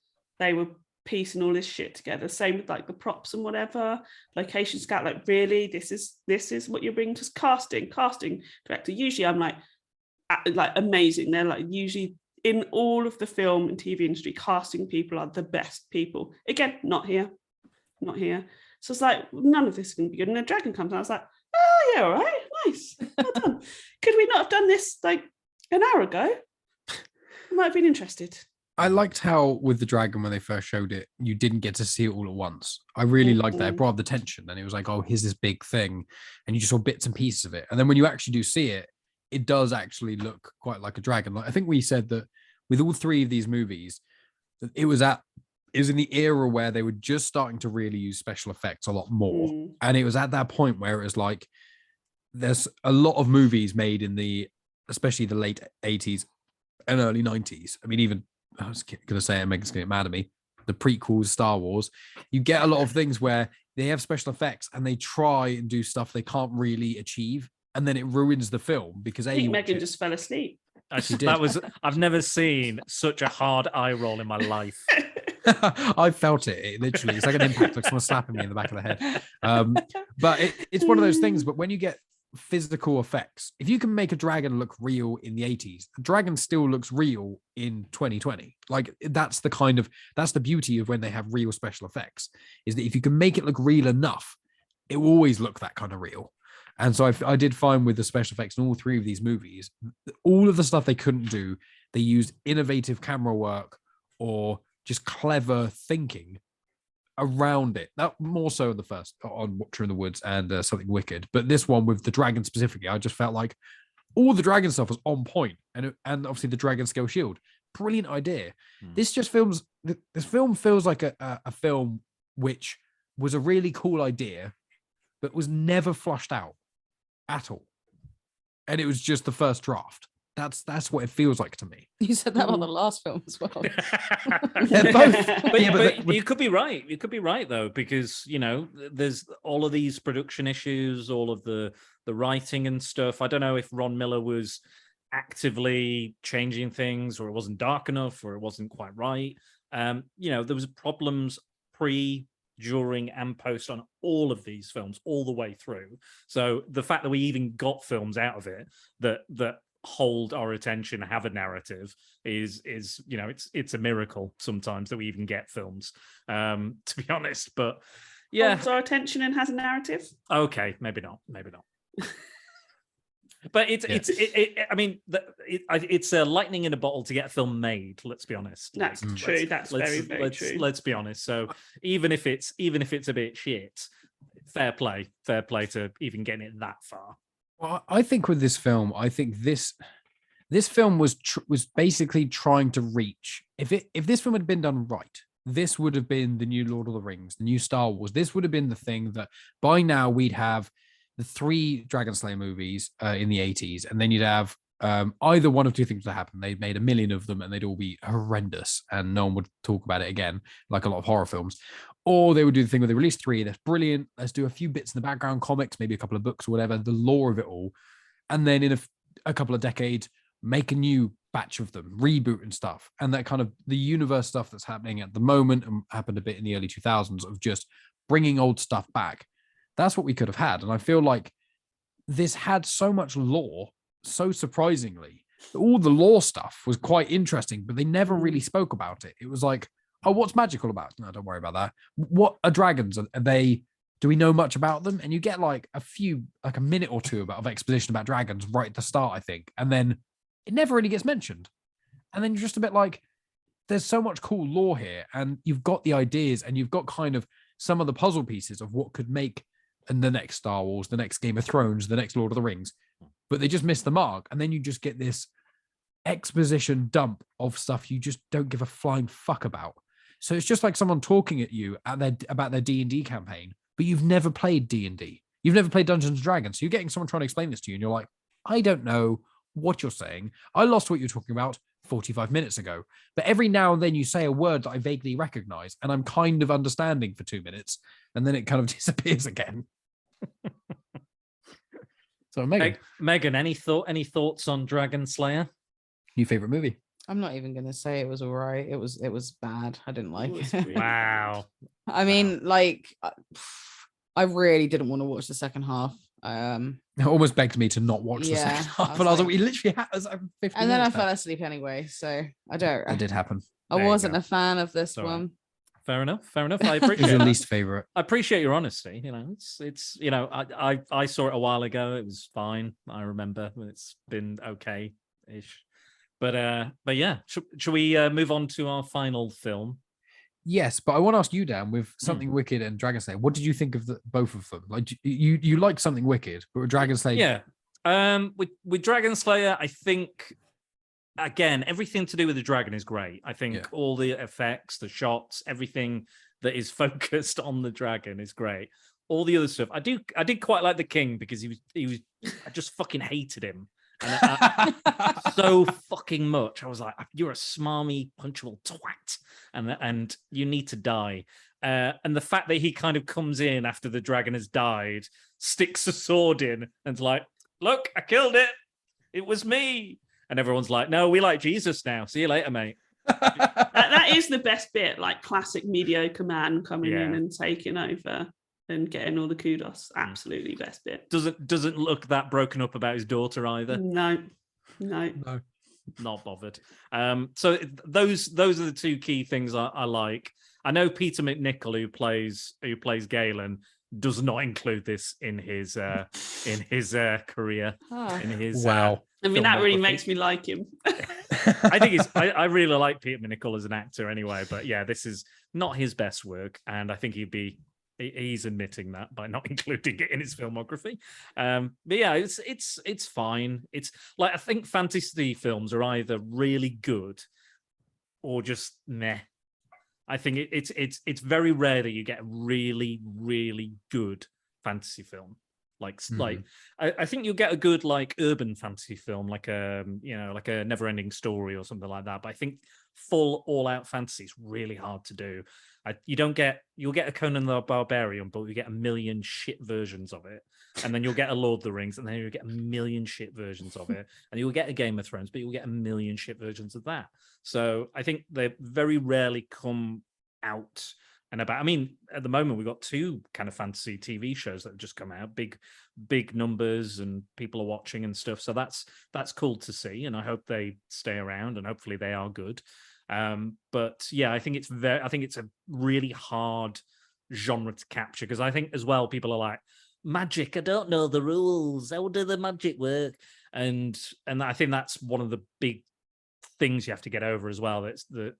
they were piecing all this shit together. Same with like the props and whatever. Location scout, like, really, this is what you're bringing to casting director. Usually I'm like amazing. They're like, usually in all of the film and TV industry, casting people are the best people. Again, not here. So it's like, none of this is going to be good. And then Dragon comes and I was like, oh yeah, all right, nice, well done. Could we not have done this like an hour ago? I might have been interested. I liked how with the dragon, when they first showed it, you didn't get to see it all at once. I really liked that. It brought up the tension, and it was like, oh, here's this big thing, and you just saw bits and pieces of it. And then when you actually do see it, it does actually look quite like a dragon. Like, I think we said that with all three of these movies, it was in the era where they were just starting to really use special effects a lot more. And it was at that point where it was like, there's a lot of movies made in especially the late 80s and early 90s. I mean, even, I was going to say, Megan's going to get mad at me, the prequels, Star Wars, you get a lot of things where they have special effects and they try and do stuff they can't really achieve. And then it ruins the film because I think Megan just fell asleep. Actually, I've never seen such a hard eye roll in my life. I felt it literally. It's like an impact, like someone slapping me in the back of the head. But it's one of those things. But when you get physical effects, if you can make a dragon look real in the 80s, the dragon still looks real in 2020. Like, that's the beauty of when they have real special effects, is that if you can make it look real enough, it will always look that kind of real. And so I did find with the special effects in all three of these movies, all of the stuff they couldn't do, they used innovative camera work or just clever thinking around it. That more so in the first, on Watcher in the Woods and Something Wicked. But this one with the dragon specifically, I just felt like all the dragon stuff was on point, and obviously the dragon scale shield, brilliant idea. This film feels like a film which was a really cool idea, but was never flushed out at all, and it was just the first draft. That's what it feels like to me. You said that on the last film as well. They're both. But you could be right. You could be right though, because there's all of these production issues, all of the writing and stuff. I don't know if Ron Miller was actively changing things, or it wasn't dark enough, or it wasn't quite right. There was problems during and post on all of these films all the way through. So the fact that we even got films out of it that hold our attention, have a narrative, is it's a miracle sometimes that we even get films, to be honest. But yeah, holds our attention and has a narrative. Okay, maybe not. But it's a lightning in a bottle to get a film made. Let's be honest. That's true. That's very true. Let's be honest. So even if it's a bit shit, fair play to even getting it that far. Well, I think with this film, this film was basically trying to reach. If this film had been done right, this would have been the new Lord of the Rings, the new Star Wars. This would have been the thing that by now we'd have the 3 Dragonslayer movies in the 80s, and then you'd have either one of two things that happen. They'd made a million of them and they'd all be horrendous and no one would talk about it again, like a lot of horror films. Or they would do the thing where they release 3, that's brilliant, let's do a few bits in the background, comics, maybe a couple of books or whatever, the lore of it all. And then in a couple of decades, make a new batch of them, reboot and stuff. And that kind of the universe stuff that's happening at the moment and happened a bit in the early 2000s of just bringing old stuff back. That's what we could have had. And I feel like this had so much lore, so surprisingly. All the lore stuff was quite interesting, but they never really spoke about it. It was like, oh, what's magic all about? No, don't worry about that. What are dragons? Are they, do we know much about them? And you get like a minute or two of exposition about dragons right at the start, I think. And then it never really gets mentioned. And then you're just a bit like, there's so much cool lore here. And you've got the ideas and you've got kind of some of the puzzle pieces of what could make and the next Star Wars, the next Game of Thrones, the next Lord of the Rings, but they just missed the mark. And then you just get this exposition dump of stuff you just don't give a flying fuck about. So it's just like someone talking at you about their D&D campaign, but you've never played D&D. You've never played Dungeons and Dragons. So you're getting someone trying to explain this to you and you're like, I don't know what you're saying. I lost what you're talking about 45 minutes ago. But every now and then you say a word that I vaguely recognize and I'm kind of understanding for 2 minutes and then it kind of disappears again. So Megan, any thoughts on Dragonslayer? New favorite movie? I'm not even gonna say it was all right. It was bad. I didn't like was it. really Wow. I mean, like, I really didn't want to watch the second half. It almost begged me to not watch the second Yeah, half, I but I was was like, like- we literally had it was like 50 and then I minutes fell now. asleep anyway. So I don't. That did happen. I There you wasn't go. a fan of this It's all right. one. Fair enough. Fair enough. I It was appreciate Who's your that. least favorite? I appreciate your honesty. You know, it's you know, I saw it a while ago. It was fine. I remember it's been okay-ish. But yeah, should we move on to our final film? Yes, but I want to ask you, Dan, with Something Wicked and Dragonslayer, what did you think of both of them? Like, you like Something Wicked, but with Dragonslayer, Yeah. With Dragonslayer, I think again, everything to do with the dragon is great. I think all the effects, the shots, everything that is focused on the dragon is great. All the other stuff, I did quite like the king because he was I just fucking hated him. And so fucking much. I was like, you're a smarmy, punchable twat, and you need to die. And the fact that he kind of comes in after the dragon has died, sticks a sword in, and's like, "Look, I killed it. It was me." And everyone's like, "No, we like Jesus now. See you later, mate." That is the best bit, like classic mediocre man coming in Yeah. and taking over and getting all the kudos. Absolutely best bit. Doesn't look that broken up about his daughter either. No. Not bothered. So those are the two key things I like. I know Peter McNichol, who plays Galen, does not include this in his career. In his I mean, that really filmography. makes me like him. I think I really like Peter McNichol as an actor anyway, but yeah, this is not his best work, and I think he's admitting that by not including it in his filmography. But yeah, it's fine. It's like, I think fantasy films are either really good or just meh. I think it's very rare that you get a really, really good fantasy film. Like I think you'll get a good like urban fantasy film, like a Never-Ending Story or something like that. But I think full all-out fantasy is really hard to do. You'll get a Conan the Barbarian, but you get a million shit versions of it, and then you'll get a Lord of the Rings, and then you'll get a million shit versions of it, and you'll get a Game of Thrones, but you'll get a million shit versions of that. So I think they very rarely come out and about. I mean, at the moment we've got two kind of fantasy TV shows that have just come out, big numbers, and people are watching and stuff. So that's cool to see, and I hope they stay around, and hopefully they are good. But yeah, I think it's a really hard genre to capture, because I think as well people are like, magic, I don't know the rules, how do the magic work? And I think that's one of the big things you have to get over as well. It's the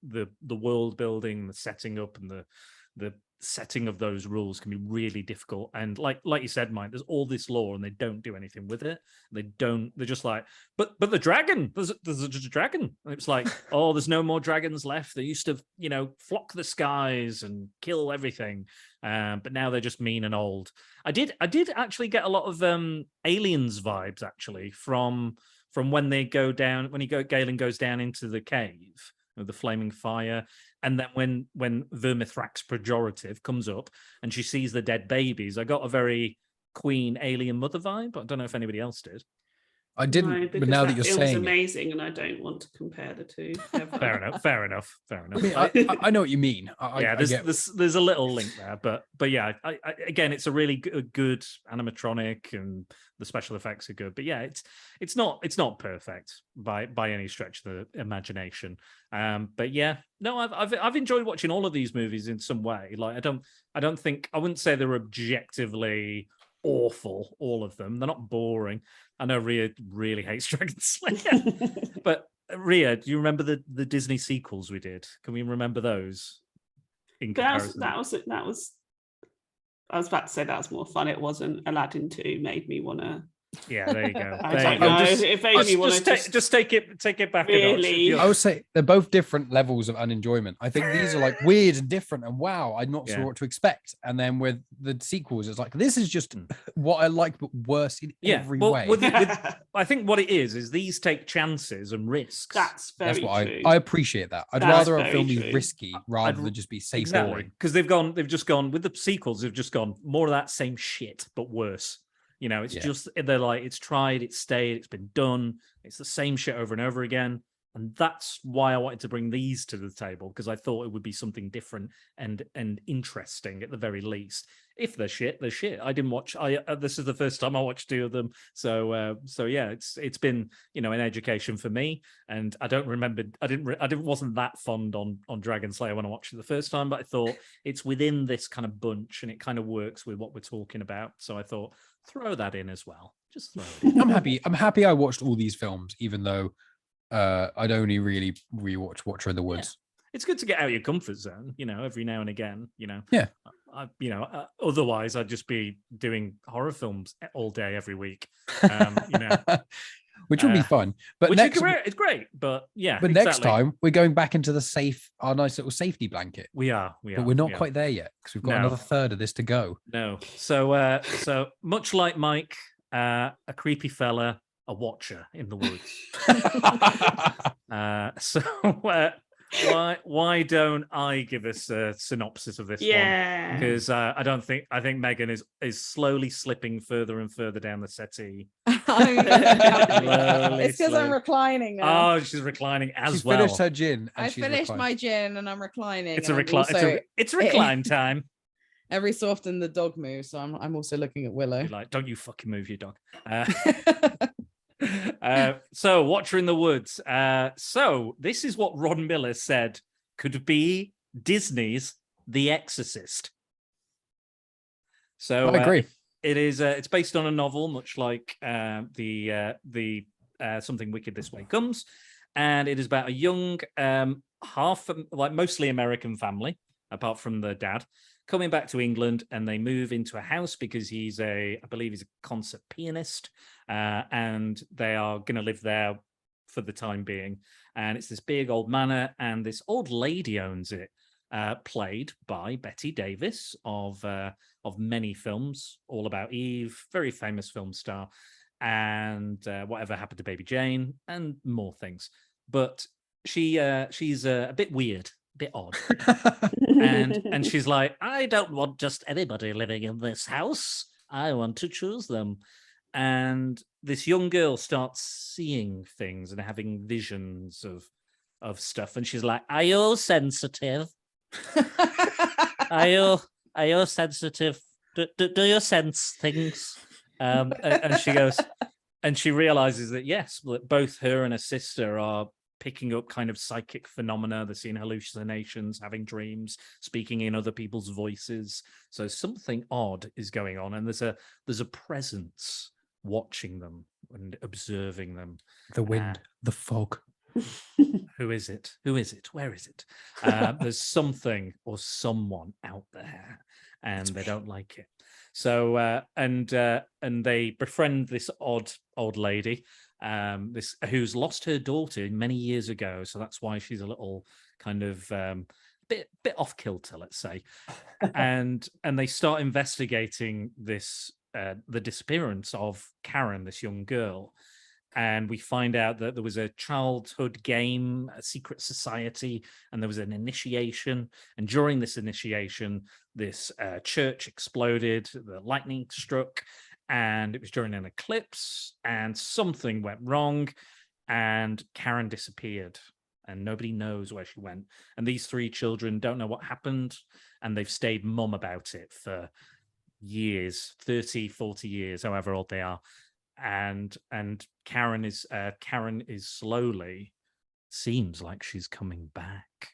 world building, the setting up, and the setting of those rules can be really difficult. And like you said, Mike, there's all this lore and they don't do anything with it. They're just like, but the dragon, there's a dragon. And it's like, oh, there's no more dragons left. They used to, flock the skies and kill everything. But now they're just mean and old. I did actually get a lot of Aliens vibes actually from when they go down, Galen goes down into the cave of the flaming fire, and then when Vermithrax pejorative comes up and she sees the dead babies, I got a very Queen Alien Mother vibe. I don't know if anybody else did. I didn't, but now that you're saying amazing, and I don't want to compare the two. Ever. Fair enough. I mean, I know what you mean. There's a little link there, but yeah, I again, it's a really good animatronic, and the special effects are good. But yeah, it's not perfect by any stretch of the imagination. But yeah, no, I've enjoyed watching all of these movies in some way. Like I wouldn't say they're objectively awful, all of them. They're not boring. I know Rhea really hates Dragonslayer, but Rhea, do you remember the Disney sequels we did? Can we remember those? In comparison, that was. I was about to say that was more fun. It wasn't. Aladdin 2 made me want to. Yeah, there you go. Just take it back. Really? I would say they're both different levels of unenjoyment. I think these are like weird and different, and wow, I'm not sure what to expect. And then with the sequels, it's like, this is just what I like, but worse in every way. I think what it is these take chances and risks. That's true. I appreciate that. I'd rather a film be risky rather than just be safe. Exactly, because they've just gone with the sequels. They've just gone more of that same shit, but worse. It's just, they're like, it's tried, it's stayed, it's been done. It's the same shit over and over again. And that's why I wanted to bring these to the table, because I thought it would be something different and interesting at the very least. If they're shit, they're shit. I didn't watch. This is the first time I watched 2 of them, so yeah, it's been an education for me. And I don't remember. Wasn't that fond on Dragonslayer when I watched it the first time, but I thought it's within this kind of bunch, and it kind of works with what we're talking about. So I thought throw that in as well. Just throw it in. I'm happy I watched all these films, even though I'd only really rewatch Watcher in the Woods. Yeah. It's good to get out of your comfort zone, every now and again, Yeah. Otherwise I'd just be doing horror films all day, every week, which would be fun. But it's great. But yeah, but exactly. Next time we're going back into our nice little safety blanket. We are. But we're not quite there yet, because we've got another third of this to go. No. So much like Mike, a creepy fella, a watcher in the woods. Why don't I give us a synopsis of this one? Because I think Megan is slowly slipping further and further down the settee. It's because I'm reclining now. Oh, she's reclining as she's well. Finished her gin. I finished my gin and I'm reclining. It's a recline time. Every so often the dog moves, so I'm also looking at Willow. You're like, don't you fucking move your dog. So Watcher in the Woods. So this is what Ron Miller said could be Disney's The Exorcist. So I agree. It is. It's based on a novel, much like the Something Wicked This Way Comes, and it is about a young, mostly American family, apart from the dad, coming back to England, and they move into a house because I believe he's a concert pianist, and they are going to live there for the time being. And it's this big old manor, and this old lady owns it, played by Betty Davis of many films, All About Eve, very famous film star, and Whatever Happened to Baby Jane, and more things. But she's a bit weird, a bit odd. and she's like, I don't want just anybody living in this house. I want to choose them. And this young girl starts seeing things and having visions of stuff. And she's like, are you sensitive? Are you sensitive? Do you sense things? And she goes, and she realizes that yes, both her and her sister are picking up kind of psychic phenomena. They're seeing hallucinations, having dreams, speaking in other people's voices. So something odd is going on, and there's a presence watching them and observing them. The wind, the fog. Who is it? Where is it? There's something or someone out there, and they don't like it. So and they befriend this odd old lady, this who's lost her daughter many years ago. So that's why she's a little kind of bit off kilter, let's say. and they start investigating this the disappearance of Karen, this young girl. And we find out that there was a childhood game, a secret society, and there was an initiation. And during this initiation, this church exploded, the lightning struck, and it was during an eclipse, and something went wrong, and Karen disappeared, and nobody knows where she went. And these 3 children don't know what happened, and they've stayed mum about it for years, 30, 40 years, however old they are. And Karen is slowly, seems like she's coming back,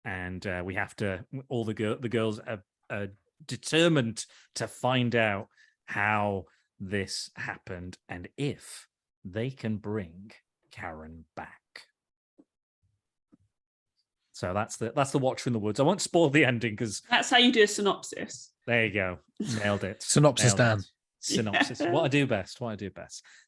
and we have to, all the girls are determined to find out how this happened and if they can bring Karen back. So that's the Watcher in the Woods. I won't spoil the ending because that's how you do a synopsis. There you go, nailed it. Synopsis, Dan. Synopsis. Yeah. What I do best.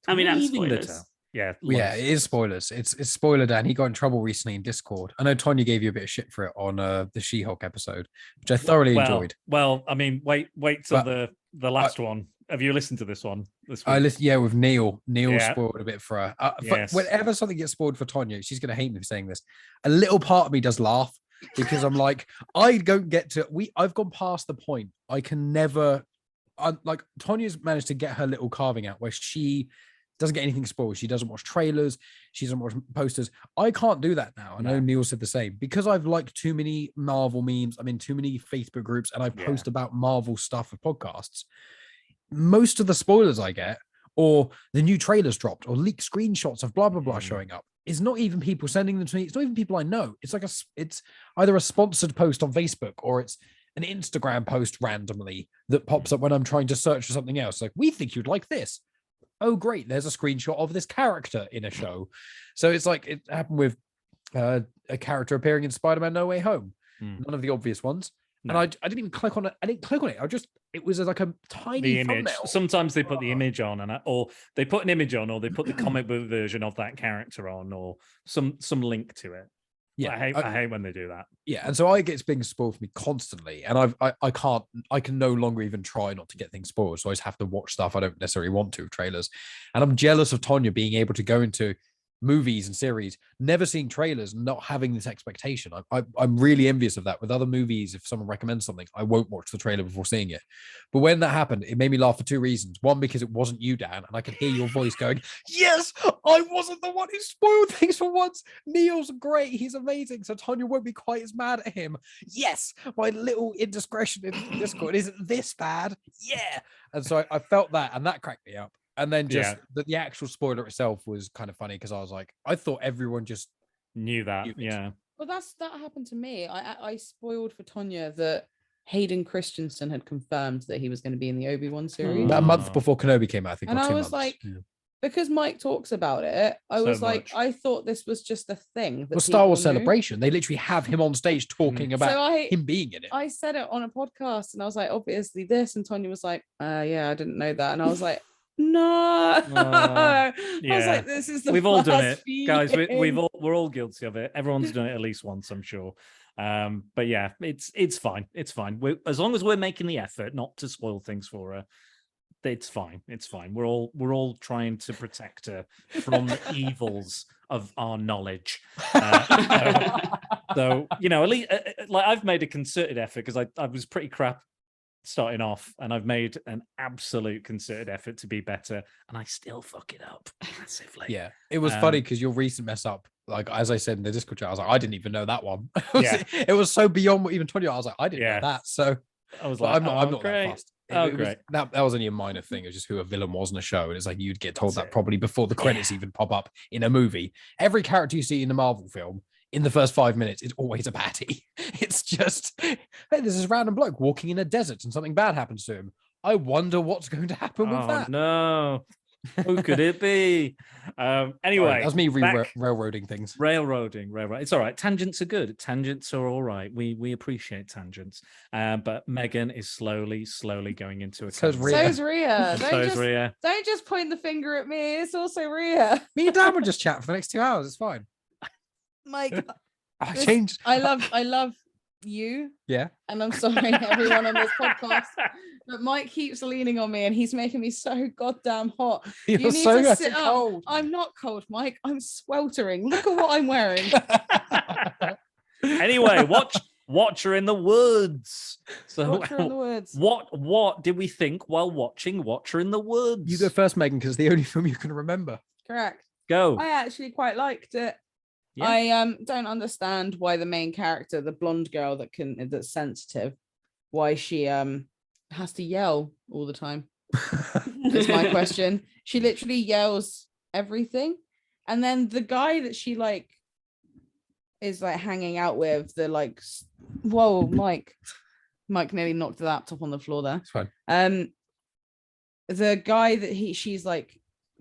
I mean, and spoilers. Yeah, it is spoilers. It's spoiler Dan. He got in trouble recently in Discord. I know Tonya gave you a bit of shit for it on the She-Hulk episode, which I thoroughly enjoyed. Well, I mean, wait till the last one. Have you listened to this one? I listened, with Neil. Neil spoiled a bit for her. Yes. Whenever something gets spoiled for Tonya, she's going to hate me for saying this. A little part of me does laugh because I'm like, I don't get to. I've gone past the point. I can never. Like Tonya's managed to get her little carving out where she doesn't get anything spoiled. She doesn't watch trailers. She doesn't watch posters. I can't do that now. I know Neil said the same because I've liked too many Marvel memes. I'm in too many Facebook groups and I post about Marvel stuff for podcasts. Most of the spoilers I get, or the new trailers dropped, or leaked screenshots of blah blah blah showing up, is not even people sending them to me. It's not even people I know. It's like it's either a sponsored post on Facebook or it's an Instagram post randomly that pops up when I'm trying to search for something else. Like, we think you'd like this. Oh, great. There's a screenshot of this character in a show. So it's like it happened with a character appearing in Spider-Man No Way Home. None of the obvious ones. No. And I didn't even click on it. I didn't click on it. It was like a tiny image. thumbnail. Sometimes they put the image on, or they put an image on, or they put the comic book version of that character on, or some link to it. Yeah, I hate when they do that. Yeah, and so I get things spoiled for me constantly, and I can no longer even try not to get things spoiled. So I just have to watch stuff I don't necessarily want to, trailers. And I'm jealous of Tonya being able to go into movies and series, never seeing trailers, not having this expectation. I'm really envious of that. With other movies, if someone recommends something, I won't watch the trailer before seeing it. But when that happened, it made me laugh for two reasons. One, because it wasn't you, Dan, and I could hear your voice going, yes, I wasn't the one who spoiled things for once. Neil's great. He's amazing. So Tonya won't be quite as mad at him. Yes, my little indiscretion in Discord isn't this bad. Yeah. And so I felt that, and that cracked me up. And then just the actual spoiler itself was kind of funny because I was like, I thought everyone just knew that. Yeah. Well, that happened to me. I spoiled for Tonya that Hayden Christensen had confirmed that he was going to be in the Obi-Wan series. That month before Kenobi came out, I think. And or 2 I was months. like, because Mike talks about it, I was like, I thought this was just a thing. Well, Star Wars Celebration, they literally have him on stage talking about him being in it. I said it on a podcast and I was like, obviously this. And Tonya was like, yeah, I didn't know that. And I was like, no. I was like, this is the we've all done it, guys. We're all guilty of it. Everyone's done it at least once, I'm sure. But yeah, it's fine. It's fine. As long as we're making the effort not to spoil things for her, it's fine. It's fine. We're all trying to protect her from the evils of our knowledge. So you know, at least like I've made a concerted effort because I was pretty crap starting off, and I've made an absolute concerted effort to be better, and I still fuck it up massively. Yeah, it was funny because your recent mess up, like as I said in the Discord chat, I was like, I didn't even know that one. It was so beyond what even 20. I was like, I didn't know that. So I was like, I'm not that fast. Great. That was only a minor thing. It was just who a villain was in a show, and it's like you'd get told that probably before the credits even pop up in a movie. Every character you see in a Marvel film, in the first 5 minutes, it's always a baddie. It's just, hey, there's this random bloke walking in a desert and something bad happens to him. I wonder what's going to happen with that. No. Who could it be? Anyway, that's me railroading things. Railroading. It's all right. Tangents are good. Tangents are all right. We appreciate tangents. But Megan is slowly going into a. So's Rhea. Don't just point the finger at me. It's also Rhea. Me and Dan will just chat for the next 2 hours. It's fine. Mike, I love you. Yeah. And I'm sorry, everyone on this podcast, but Mike keeps leaning on me and he's making me so goddamn hot. You need to sit up. Cold. I'm not cold, Mike. I'm sweltering. Look at what I'm wearing. Anyway, watch her in the woods. So Watch her in the woods. What did we think while watching Watch Her in the Woods? You go first, Megan, because it's the only film you can remember. Correct. Go. I actually quite liked it. Yeah. I don't understand why the main character, the blonde girl that's sensitive, why she has to yell all the time. That's my question. She literally yells everything. And then the guy that she is hanging out with, whoa, Mike nearly knocked the laptop on the floor there. It's fine. The guy that she's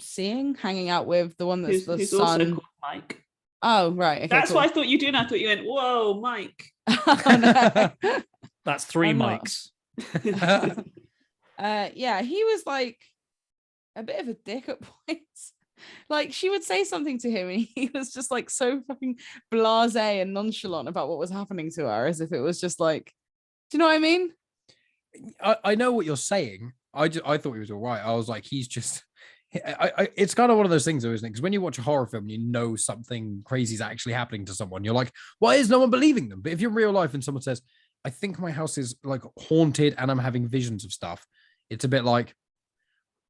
seeing, hanging out with, the one that's the son. Also called Mike. Oh, right. Okay, that's what I thought you did. I thought you went, whoa, Mike. Oh, no. That's 3 Mikes. Yeah, he was a bit of a dick at points. She would say something to him and he was just so fucking blasé and nonchalant about what was happening to her, as if it was just do you know what I mean? I know what you're saying. I thought he was all right. I was like, he's just... it's kind of one of those things, though, isn't it? Because when you watch a horror film, you know something crazy is actually happening to someone. You're like, why is no one believing them? But if you're in real life and someone says, I think my house is haunted and I'm having visions of stuff, it's a bit like,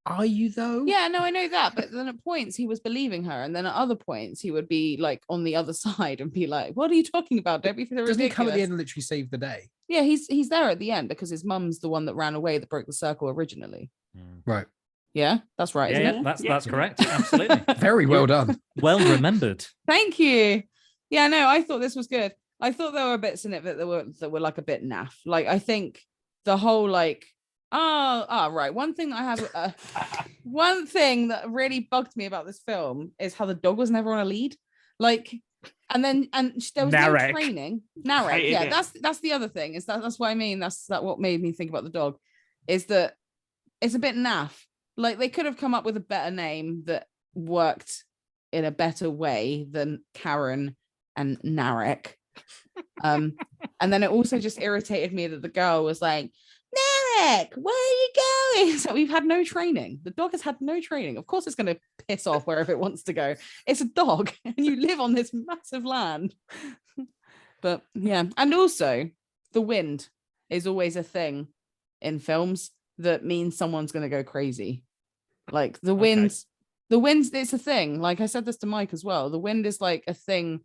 Are you though? Yeah, no, I know that. But then at points he was believing her, and then at other points he would be like on the other side and be like, "What are you talking about? Don't be so ridiculous." Doesn't he come at the end and literally save the day? Yeah, he's there at the end because his mum's the one that ran away that broke the circle originally. Right. Yeah, that's right. Yeah, Isn't yeah, it? that's correct. Absolutely. Very well done. Well remembered. Thank you. Yeah, no, I thought this was good. I thought there were bits in it that were like a bit naff. Like I think the whole like right. One thing that I have one thing that really bugged me about this film is how the dog was never on a lead. Like and there was Narek. no training. Narek, Hated yeah, it. that's the other thing. Is that's what I mean. That's what made me think about the dog. Is that it's a bit naff. Like they could have come up with a better name that worked in a better way than Karen and Narek. And then it also just irritated me that the girl was like, Narek, where are you going? So we've had no training. The dog has had no training. Of course it's going to piss off wherever it wants to go. It's a dog and you live on this massive land. But yeah, and also the wind is always a thing in films that means someone's going to go crazy. Like the winds, it's a thing. Like I said this to Mike as well. The wind is like a thing.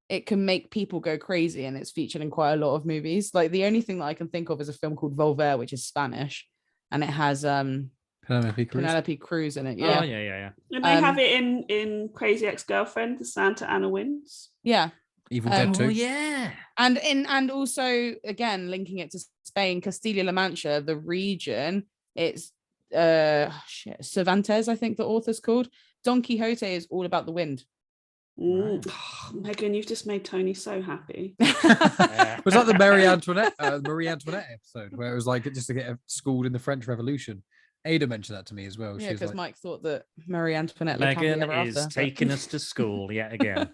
It can make people go crazy, and it's featured in quite a lot of movies. Like the only thing that I can think of is a film called Volver, which is Spanish, and it has Penelope Cruz in it. Yeah. Oh, yeah. And they have it in Crazy Ex-Girlfriend, the Santa Ana Wins. Yeah. Evil Dead 2. Oh, yeah. And also again linking it to Spain, Castilla-La Mancha, the region, it's Cervantes, I think the author's called. Don Quixote is all about the wind. Oh, Megan, you've just made Tony so happy. Was that the Marie Antoinette episode where it was like just to get schooled in the French Revolution? Ada mentioned that to me as well. Yeah, She was because like, Mike thought that Marie Antoinette lived happily Megan ever is after. taking us to school yet again.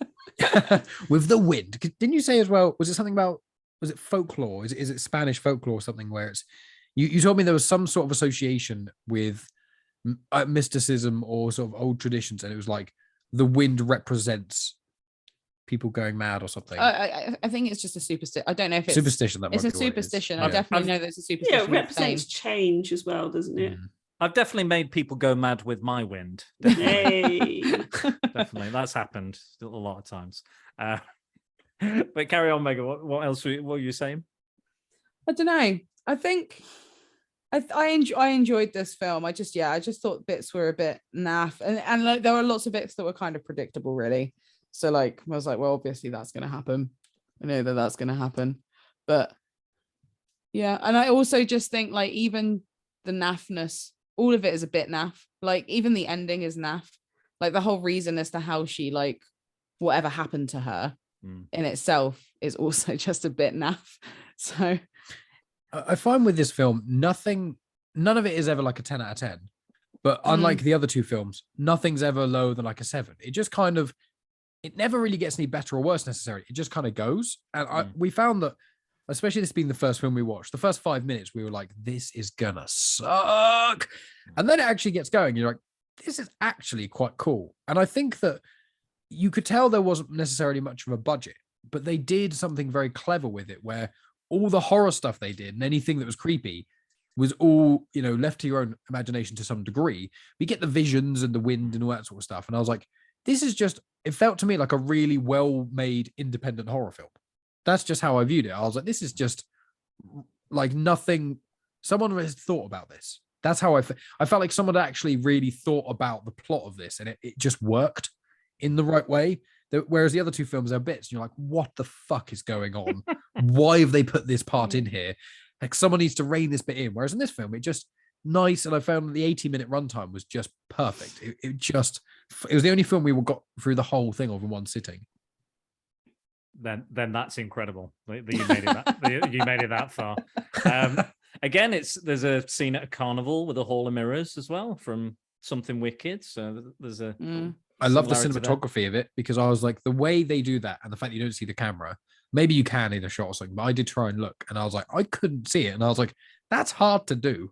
with the wind. Didn't you say as well? Was it something about? Was it folklore? Is it Spanish folklore or something where it's? You told me there was some sort of association with mysticism or sort of old traditions, and it was like the wind represents people going mad or something. I think it's just a superstition. I don't know if it's Superstition. That it's might a be what it is. superstition. Yeah. I definitely know that it's a superstition. Yeah, it in represents Spain. change as well, doesn't it? I've definitely made people go mad with my wind. Hey. Definitely, that's happened a lot of times. But carry on, Megan. What else? What were you saying? I don't know. I think I enjoyed this film. I just thought bits were a bit naff, and like there were lots of bits that were kind of predictable, really. So like I was like, well, obviously that's going to happen. I know that that's going to happen, but yeah. And I also just think like even the naffness, all of it is a bit naff. Like even the ending is naff. Like the whole reason as to how she like whatever happened to her in itself is also just a bit naff. So I find with this film, none of it is ever like a 10 out of 10. But unlike the other two films, nothing's ever lower than like a 7. It just kind of, it never really gets any better or worse necessarily. It just kind of goes. And we found that, especially this being the first film we watched, the first 5 minutes, we were like, this is gonna suck. And then it actually gets going. You're like, this is actually quite cool. And I think that you could tell there wasn't necessarily much of a budget, but they did something very clever with it where all the horror stuff they did and anything that was creepy was all, left to your own imagination to some degree. We get the visions and the wind and all that sort of stuff. And I was like, this is just, it felt to me like a really well-made independent horror film. That's just how I viewed it. I was like, this is just like nothing. Someone has thought about this. That's how I felt like someone actually really thought about the plot of this, and it just worked in the right way. Whereas the other two films are bits, and you're like, what the fuck is going on? Why have they put this part in here? Like someone needs to rein this bit in. Whereas in this film, it just nice, and I found the 80-minute runtime was just perfect. It was the only film we got through the whole thing over one sitting. Then that's incredible that you made it that you made it that far. Again, there's a scene at a carnival with a hall of mirrors as well from Something Wicked. So there's a I love the similarity cinematography of it, because I was like, the way they do that and the fact that you don't see the camera, maybe you can in a shot or something, but I did try and look and I was like, I couldn't see it. And I was like, that's hard to do.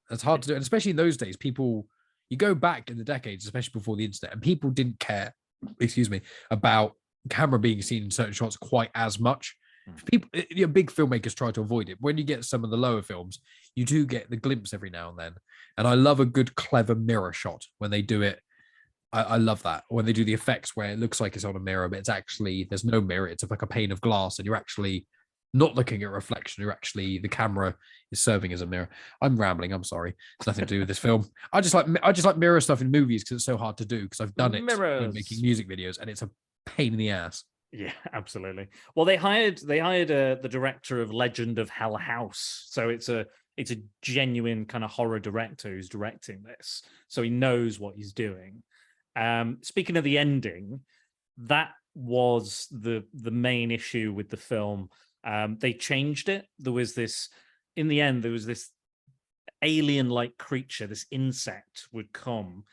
That's hard to do. And especially in those days, you go back in the decades, especially before the internet, and people didn't care, about camera being seen in certain shots quite as much. People, big filmmakers try to avoid it. When you get some of the lower films, you do get the glimpse every now and then. And I love a good, clever mirror shot when they do it. I love that when they do the effects where it looks like it's on a mirror, but it's actually, there's no mirror. It's like a pane of glass, and you're actually not looking at reflection. You're actually, the camera is serving as a mirror. I'm rambling. I'm sorry. It's nothing to do with this film. I just like mirror stuff in movies because it's so hard to do, because I've done it when making music videos, and it's a pain in the ass. Yeah, absolutely. Well, they hired the director of Legend of Hell House, so it's a genuine kind of horror director who's directing this, so he knows what he's doing. Speaking of the ending, that was the main issue with the film. They changed it. In the end, there was this alien-like creature, this insect would come,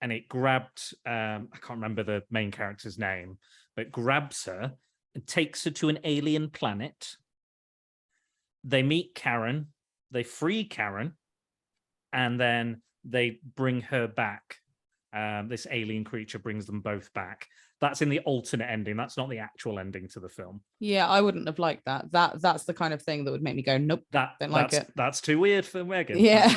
and it grabbed, I can't remember the main character's name, but grabs her and takes her to an alien planet. They meet Karen, they free Karen, and then they bring her back. This alien creature brings them both back. That's in the alternate ending. That's not the actual ending to the film. Yeah, I wouldn't have liked that. That's the kind of thing that would make me go, nope, don't like it. That's too weird for Megan. Yeah,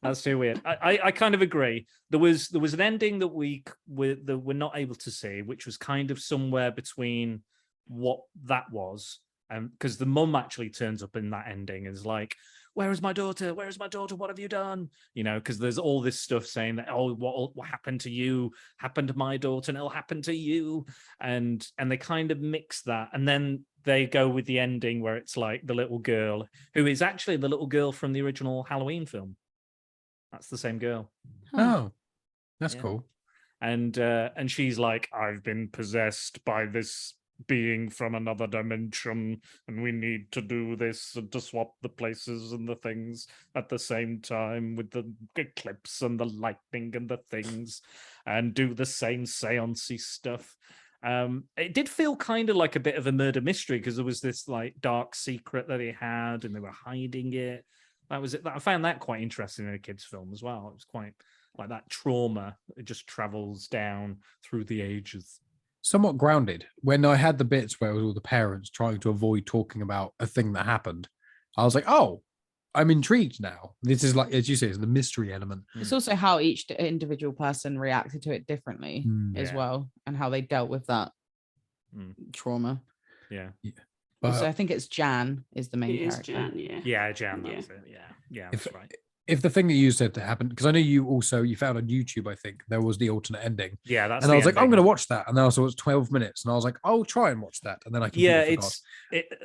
that's too weird. I kind of agree. There was an ending that we're not able to see, which was kind of somewhere between what that was, because the mum actually turns up in that ending and is like, where is my daughter? Where is my daughter? What have you done? You know, because there's all this stuff saying that, oh, what happened to you happened to my daughter, and it'll happen to you. And they kind of mix that. And then they go with the ending where it's like the little girl, who is actually the little girl from the original Halloween film. That's the same girl. Oh, that's cool. And she's like, I've been possessed by this being from another dimension, and we need to do this and to swap the places and the things at the same time with the eclipse and the lightning and the things, and do the same seance-y stuff. It did feel kind of like a bit of a murder mystery, because there was this like dark secret that they had and they were hiding it. That was it. I found that quite interesting in a kid's film as well. It was quite like that trauma. It just travels down through the ages. Somewhat grounded. When I had the bits where it was all the parents trying to avoid talking about a thing that happened, I was like, oh, I'm intrigued now. This is like, as you say, it's the mystery element. It's also how each individual person reacted to it differently as well, and how they dealt with that trauma. Yeah. But so I think it's Jan is the main character. Jan, Jan, that's it. Yeah, that's right. If the thing that you said to happen, because I know you found on YouTube, I think there was the alternate ending. Yeah, that's. And I was like, I'm going to watch that, and then I saw it's 12 minutes, and I was like, I'll try and watch that, and then I forgot.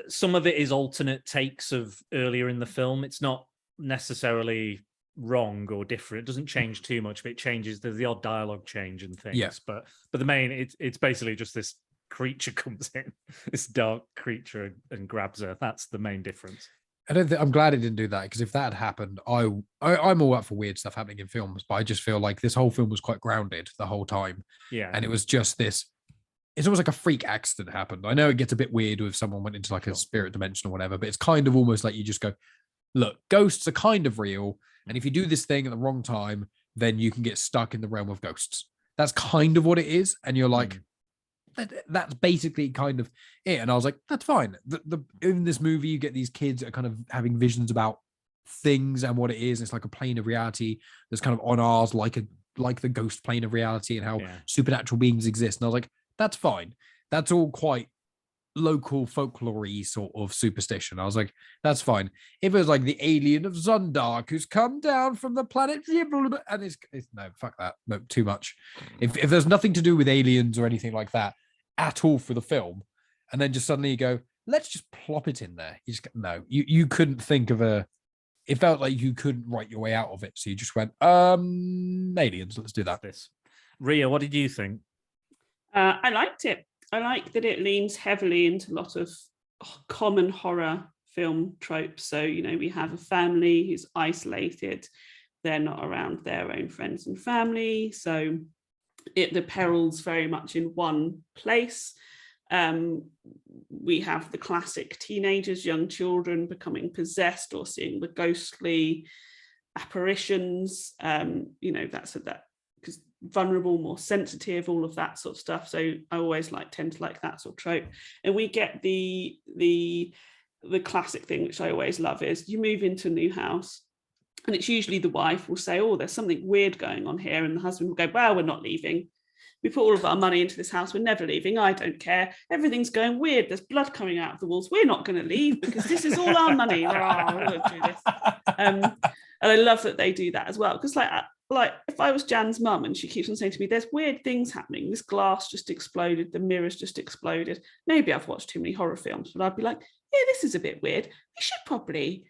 Some of it is alternate takes of earlier in the film. It's not necessarily wrong or different. It doesn't change too much, but it changes. There's the odd dialogue change and things. Yeah. But the main, it's basically just this creature comes in, this dark creature, and grabs her. That's the main difference. I'm glad it didn't do that, because if that had happened, I'm all up for weird stuff happening in films, but I just feel like this whole film was quite grounded the whole time. Yeah. And it was just this, it's almost like a freak accident happened. I know it gets a bit weird if someone went into like a spirit dimension or whatever, but it's kind of almost like you just go, look, ghosts are kind of real. And if you do this thing at the wrong time, then you can get stuck in the realm of ghosts. That's kind of what it is. And you're like, that's basically kind of it. And I was like, that's fine. In this movie, you get these kids that are kind of having visions about things and what it is. It's like a plane of reality that's kind of on ours, like the ghost plane of reality, and how supernatural beings exist. And I was like, that's fine. That's all quite local folklore-y sort of superstition. I was like, that's fine. If it was like the alien of Zundark who's come down from the planet, and it's no, fuck that. No, too much. If there's nothing to do with aliens or anything like that at all for the film, and then just suddenly you go, let's just plop it in there. You just go, no, you couldn't think of it felt like you couldn't write your way out of it. So you just went, aliens, let's do that. Ria, what did you think? I liked it. I like that it leans heavily into a lot of common horror film tropes. So, we have a family who's isolated. They're not around their own friends and family. So the peril's very much in one place. We have the classic teenagers, young children becoming possessed or seeing the ghostly apparitions. That's that, because vulnerable, more sensitive, all of that sort of stuff. So I always tend to like that sort of trope. And we get the classic thing, which I always love, is you move into a new house, and it's usually the wife will say, oh, there's something weird going on here, and the husband will go, well, we're not leaving. We put all of our money into this house. We're never leaving. I don't care. Everything's going weird. There's blood coming out of the walls. We're not going to leave because this is all our money. Oh, we're going to do this. And I love that they do that as well. Because like if I was Jan's mum and she keeps on saying to me, there's weird things happening. This glass just exploded. The mirror's just exploded. Maybe I've watched too many horror films, but I'd be like, yeah, this is a bit weird. We should probably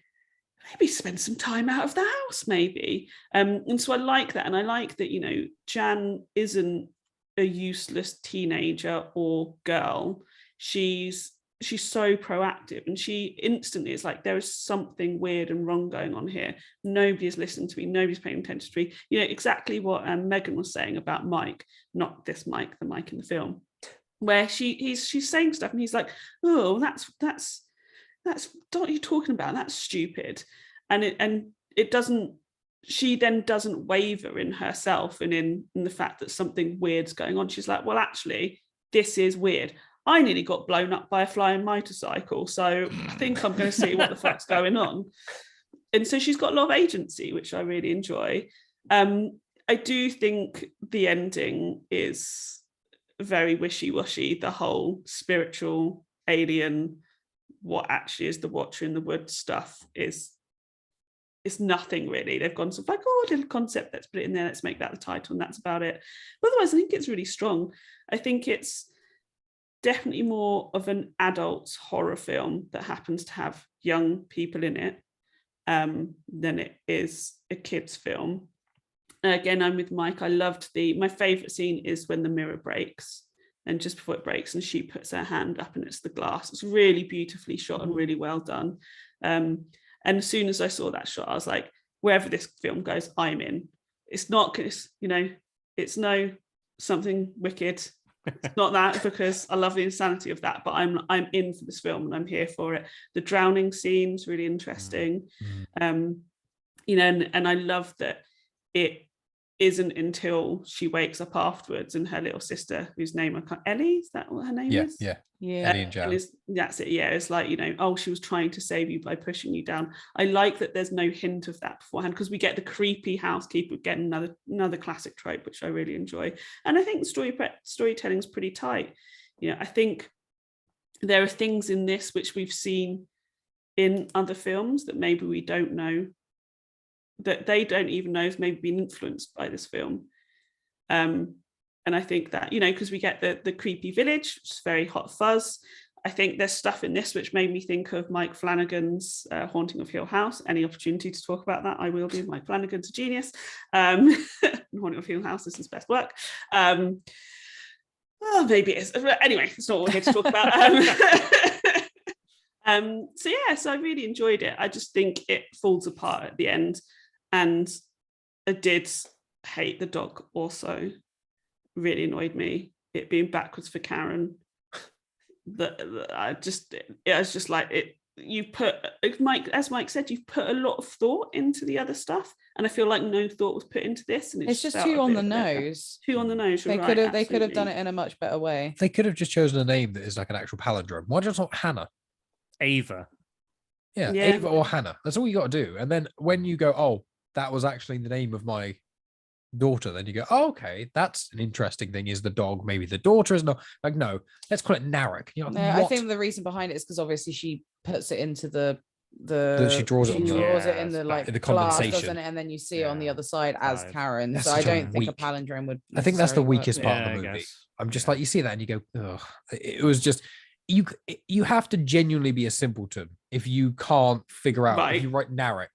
maybe spend some time out of the house, maybe. And so I like that. And I like that, you know, Jan isn't a useless teenager or girl. She's so proactive, and she instantly is like, there is something weird and wrong going on here. Nobody is listening to me. Nobody's paying attention to me. You know, exactly what Megan was saying about Mike, not this Mike, the Mike in the film, where she's saying stuff and he's like, oh, that's what are you talking about? That's stupid. And it doesn't, she then doesn't waver in herself and in the fact that something weird's going on. She's like, well, actually, this is weird. I nearly got blown up by a flying motorcycle, so I think I'm going to see what the fuck's going on. And so she's got a lot of agency, which I really enjoy. I do think the ending is very wishy-washy. The whole spiritual alien, what actually is the Watcher in the Wood stuff is it's nothing really. They've gone sort of like, oh, a little concept, let's put it in there, let's make that the title, and that's about it. But otherwise, I think it's really strong. I think it's definitely more of an adult's horror film that happens to have young people in it than it is a kid's film. Again, I'm with Mike. I loved my favorite scene is when the mirror breaks, and just before it breaks and she puts her hand up and it's the glass. It's really beautifully shot and really well done. And as soon as I saw that shot, I was like, wherever this film goes, I'm in. It's not, you know, it's no something wicked. It's not that, because I love the insanity of that, but I'm in for this film and I'm here for it. The drowning scene's really interesting. You know, and I love that it isn't until she wakes up afterwards and her little sister, whose name I can't, Ellie, is that what her name is? Yeah. Ellie and Jan. That's it. Yeah, it's like, you know, oh, she was trying to save you by pushing you down. I like that there's no hint of that beforehand, because we get the creepy housekeeper, get another classic trope, which I really enjoy. And I think the storytelling is pretty tight. You know, I think there are things in this which we've seen in other films that maybe we don't know, that they don't even know has maybe been influenced by this film. And I think that, you know, because we get the creepy village, which is very hot fuzz. I think there's stuff in this which made me think of Mike Flanagan's Haunting of Hill House. Any opportunity to talk about that, I will do. Mike Flanagan's a genius. Haunting of Hill House is his best work. Maybe it is. Anyway, it's not what we're here to talk about. So I really enjoyed it. I just think it falls apart at the end. And I did hate the dog also. Really annoyed me, it being backwards for Karen. It was just like it. You put, Mike, as Mike said, you've put a lot of thought into the other stuff, and I feel like no thought was put into this, and it's just too on the nose. Too on the nose. They could have done it in a much better way. They could have just chosen a name that is like an actual palindrome. Why just not Hannah? Ava. Yeah, Ava or Hannah. That's all you got to do. And then when you go, oh, that was actually the name of my daughter, then you go, oh, okay, that's an interesting thing. Is the dog maybe the daughter? Is not like, no, let's call it Narek. You know, no, I think the reason behind it is because obviously she puts it into she draws it in the like the glass, condensation, doesn't it? And then you see it on the other side as Karen. That's so I such a don't think a weak- palindrome would. I think that's the necessarily weakest work. part of the movie. I'm just like, you see that and you go, ugh. It was just, you have to genuinely be a simpleton if you can't figure out, if you write Narek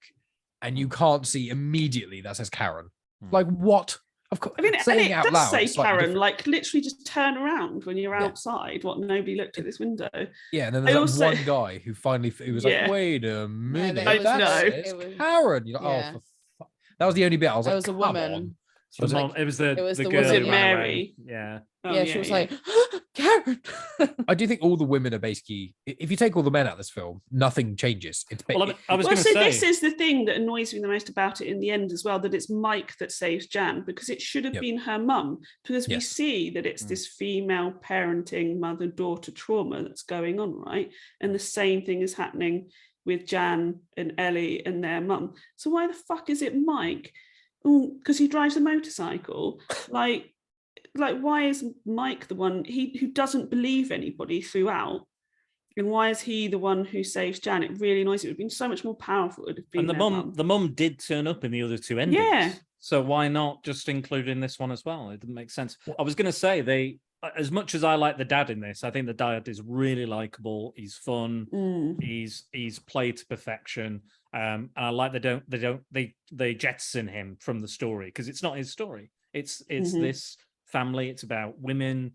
and you can't see immediately that says Karen. Like, what? Of course, I mean, saying and it out does loud, say it's slightly Karen, different. like literally just turn around when you're outside. What, nobody looked at this window? Yeah, and then there's also- one guy who finally was like, wait a minute, it was- that no. says it was- Karen. You're like, yeah. oh, for that was the only bit I was It like, was a come woman. on. It was the it was girl the who woman, ran yeah. away. Mary. Yeah. Oh, yeah, she was like, Karen. I do think all the women are basically, if you take all the men out of this film, nothing changes. It's Well, I was Well, going to so say this is the thing that annoys me the most about it in the end as well, that it's Mike that saves Jan, because it should have Yep. been her mum, because we Yes. see that it's this female parenting mother-daughter trauma that's going on, right? And the same thing is happening with Jan and Ellie and their mum. So why the fuck is it Mike? Because he drives a motorcycle. Like why is Mike the one who doesn't believe anybody throughout? And why is he the one who saves Jan? It really annoys me. It would have been so much more powerful. It would have been and the mum did turn up in the other two endings. Yeah. So why not just include in this one as well? It didn't make sense. I was going to say they, as much as I like the dad in this, I think the dad is really likable. He's fun. He's played to perfection. And I like they jettison him from the story because it's not his story. It's this family. It's about women,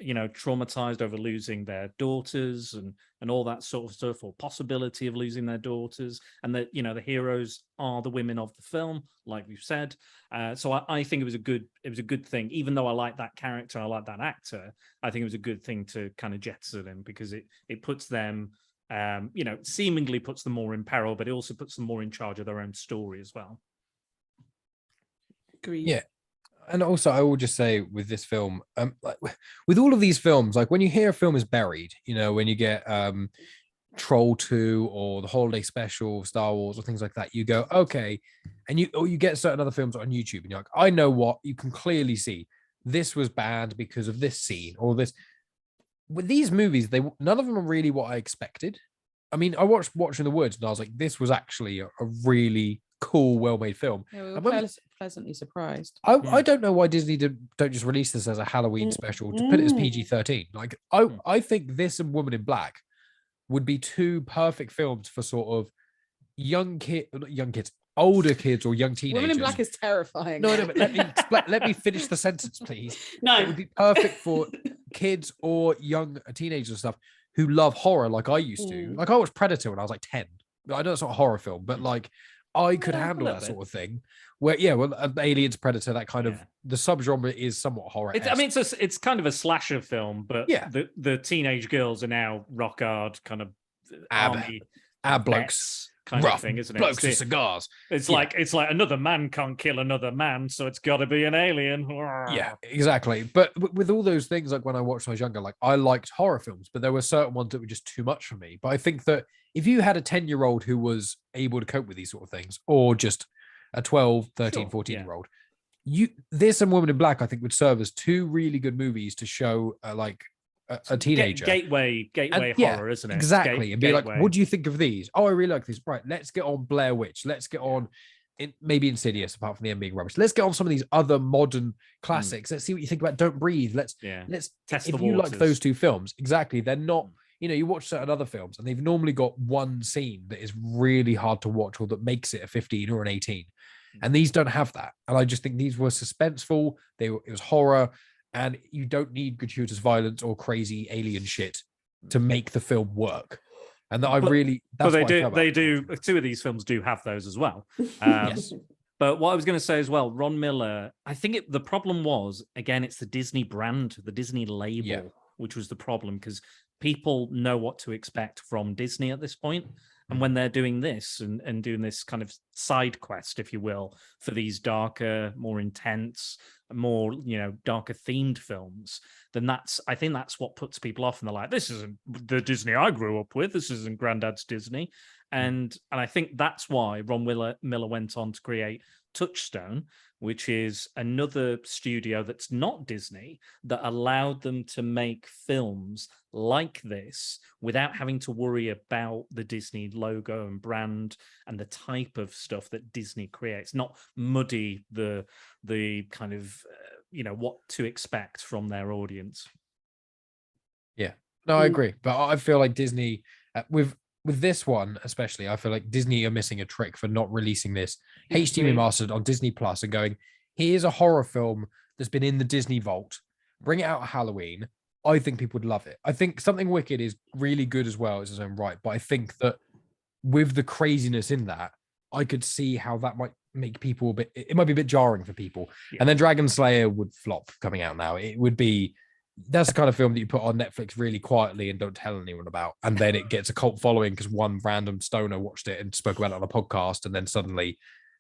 traumatized over losing their daughters and all that sort of stuff, or possibility of losing their daughters, and that the heroes are the women of the film, like we've said. So I think it was a good thing, even though I like that character, I like that actor. I think it was a good thing to kind of jettison him because it puts them, seemingly puts them more in peril, but it also puts them more in charge of their own story as well. Agreed. Yeah. And also, I will just say with this film, with all of these films, like when you hear a film is buried, when you get Troll 2 or the Holiday Special, Star Wars, or things like that, you go, okay, and you get certain other films on YouTube, and you're like, I know what you can clearly see. This was bad because of this scene or this. With these movies, none of them are really what I expected. I mean, I watched Watching the Woods, and I was like, this was actually a really cool, well-made film. Yeah, we were pleasantly surprised. I don't know why Disney don't just release this as a Halloween special to put it as PG-13. Like I think this and Woman in Black would be two perfect films for sort of older kids or young teenagers. Woman in Black is terrifying. No, but let me finish the sentence, please. No, it would be perfect for kids or young teenagers and stuff who love horror like I used to. Like I watched Predator when I was like 10. I know it's not a horror film, but like I could handle that sort of thing. Where Aliens, Predator, that kind of the subgenre is somewhat horror. It's kind of a slasher film, but yeah, the teenage girls are now rock hard kind of army blokes kind of thing, isn't it? Blokes with cigars. It's like another man can't kill another man, so it's got to be an alien. Yeah, exactly. But with all those things, like when I watched when I was younger, like I liked horror films, but there were certain ones that were just too much for me. But I think that if you had a 10-year-old who was able to cope with these sort of things, or just a 12, 13, 14-year-old, this and Woman in Black, I think, would serve as two really good movies to show a teenager. Gateway horror, isn't it? Exactly. And be like, what do you think of these? Oh, I really like these. Right, let's get on Blair Witch. Let's get on maybe Insidious, apart from the end being rubbish. Let's get on some of these other modern classics. Let's see what you think about Don't Breathe. Let's test if you like those two films. Exactly. They're not, you watch certain other films and they've normally got one scene that is really hard to watch or that makes it a 15 or an 18. And these don't have that. And I just think these were suspenseful. It was horror. And you don't need gratuitous violence or crazy alien shit to make the film work. And they do. Two of these films do have those as well. Yes. But what I was going to say as well, Ron Miller, I think the problem was, again, it's the Disney brand, the Disney label, which was the problem, because people know what to expect from Disney at this point. And when they're doing this and doing this kind of side quest, if you will, for these darker, more intense, more, darker themed films, then I think that's what puts people off. And they're like, this isn't the Disney I grew up with. This isn't Granddad's Disney. And I think that's why Ron Miller went on to create Touchstone, which is another studio that's not Disney that allowed them to make films like this without having to worry about the Disney logo and brand and the type of stuff that Disney creates, not muddy the kind of, what to expect from their audience. Yeah, no, I agree. But I feel like Disney, with this one especially, I feel like Disney are missing a trick for not releasing this HD remastered on Disney Plus and going, here's a horror film that's been in the Disney vault. Bring it out at Halloween. I think people would love it. I think Something Wicked is really good as well as its own right. But I think that with the craziness in that, I could see how that might make people it might be a bit jarring for people. Yeah. And then Dragonslayer would flop coming out now. It would be that's the kind of film that you put on Netflix really quietly and don't tell anyone about, and then it gets a cult following because one random stoner watched it and spoke about it on a podcast, and then suddenly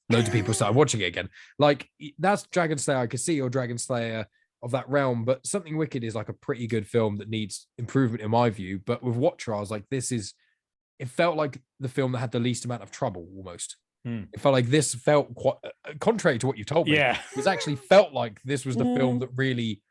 loads of people started watching it again. Like that's Dragonslayer. I could see your Dragonslayer of that realm, but Something Wicked is like a pretty good film that needs improvement in my view. But with Watcher, I was like, it felt like the film that had the least amount of trouble almost. It felt like this felt quite contrary to what you told me. Yeah. It actually felt like this was the film that really,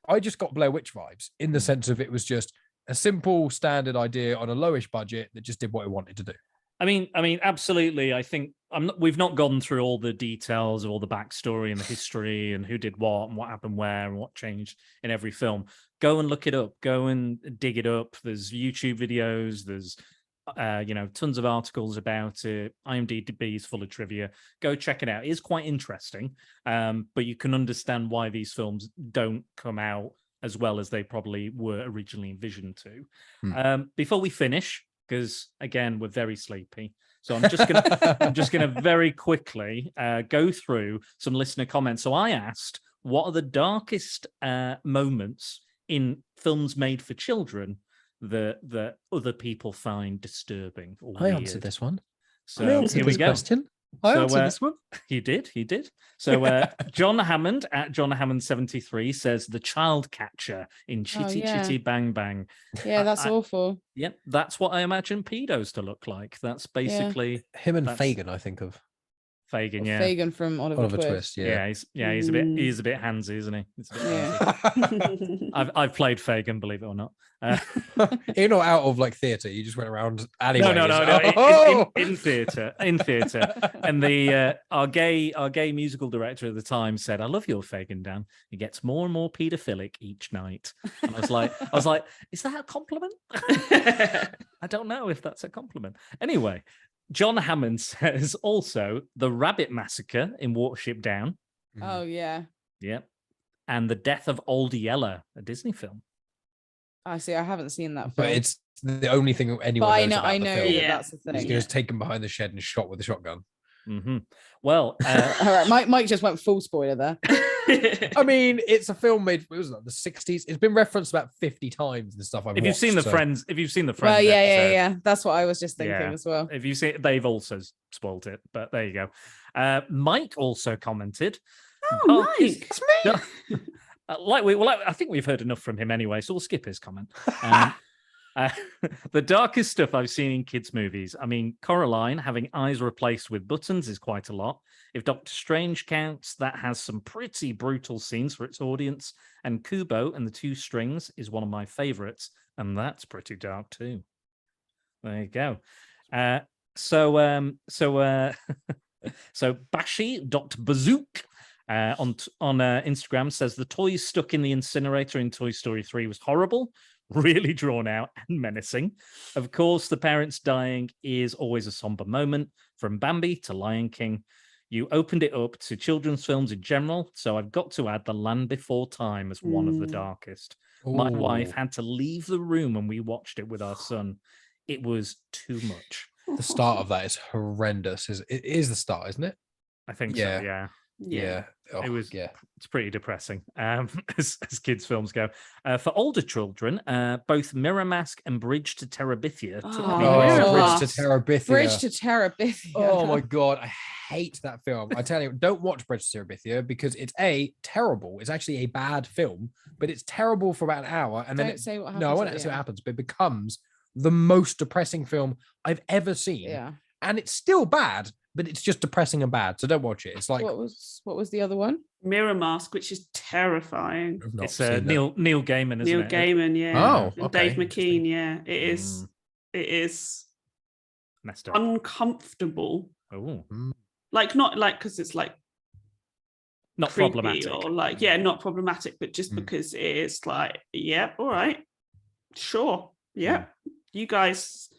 I just got Blair Witch vibes in the sense of it was just a simple standard idea on a lowish budget that just did what it wanted to do. I mean, absolutely. I think we've not gone through all the details of all the backstory and the history and who did what and what happened where and what changed in every film. Go and look it up. Go and dig it up. There's YouTube videos. There's tons of articles about it. IMDb is full of trivia. Go check it out. It is quite interesting, but you can understand why these films don't come out as well as they probably were originally envisioned to. Before we finish, because again we're very sleepy, so I'm just gonna very quickly go through some listener comments. So I asked, what are the darkest moments in films made for children that other people find disturbing or I weird? answered this one. So here we go. Question. I answered this one. He did. So John Hammond at John Hammond 73 says the child catcher in Chitty Chitty Bang Bang. Yeah, that's awful. Yep, that's what I imagine pedos to look like. That's basically him and Fagin. I think of Fagin. Yeah, Fagin from Oliver Twist. Yeah, he's a bit handsy, isn't he? He's a bit handsy. I've played Fagin, believe it or not. In or out of like theatre, you just went around alleyways. No. In theatre. And the our gay musical director at the time said, "I love your Fagin, Dan. He gets more and more paedophilic each night." And I was like, is that a compliment? I don't know if that's a compliment. Anyway, John Hammond says also the Rabbit Massacre in Watership Down. Oh yeah. Yep. And The Death of Old Yeller, a Disney film. I see. I haven't seen that. But it's the only thing anyone knows about I the know film. that's the thing. He's going to take him behind the shed and shot with a shotgun. Mm-hmm. Well, all right. Mike just went full spoiler there. I mean, it's a film made. It was like the 60s. It's been referenced about 50 times and stuff. If you've seen the Friends, well, yeah. That's what I was just thinking as well. If you see, they've also spoiled it. But there you go. Mike also commented. Oh, Mike, it's me. I think we've heard enough from him anyway, so we'll skip his comment. The darkest stuff I've seen in kids' movies. I mean, Coraline having eyes replaced with buttons is quite a lot. If Doctor Strange counts, that has some pretty brutal scenes for its audience. And Kubo and the Two Strings is one of my favorites, and that's pretty dark too. There you go. So Bashi.Bazook on Instagram says the toys stuck in the incinerator in Toy Story 3 was horrible, really drawn out and menacing. Of course, the parents dying is always a somber moment, from Bambi to Lion King. You opened it up to children's films in general, so I've got to add The Land Before Time as one of the darkest. My wife had to leave the room when we watched it with our son. It was too much. The start of that is horrendous. It is the start, isn't it? I think so, yeah. Yeah. Oh, it's pretty depressing as kids films go. For older children, both Mirror Mask and Bridge to Terabithia. Bridge to Terabithia. Oh my god, I hate that film. I tell you, don't watch Bridge to Terabithia because it's terrible. It's actually a bad film, but it's terrible for about an hour, and then don't say what happens. No, I won't say what happens, but it becomes the most depressing film I've ever seen. Yeah, and it's still bad. But it's just depressing and bad, so don't watch it. It's like what was the other one? Mirror Mask, which is terrifying. It's Neil Gaiman, isn't Neil it? Gaiman, yeah. Oh, and Dave McKean, yeah. It is messed up, uncomfortable. Oh, like not like because it's like not problematic, or like not problematic, but just because it is like all right, sure, you guys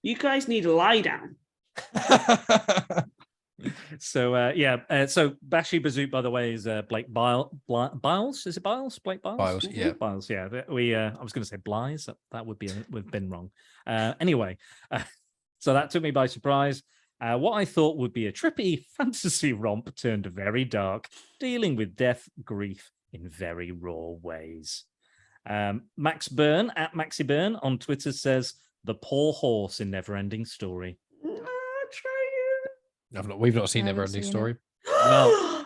need to lie down. So Bashi Bazook, by the way, is Blake Biles. Is it Biles? Blake Biles? Biles, yeah. Biles, yeah. I was going to say Blies. That would have been wrong. Anyway, so that took me by surprise. What I thought would be a trippy fantasy romp turned very dark, dealing with death, grief in very raw ways. Max Byrne at Maxi Byrne on Twitter says the poor horse in Neverending Story. We've not seen I haven't Neverending seen Story. Well,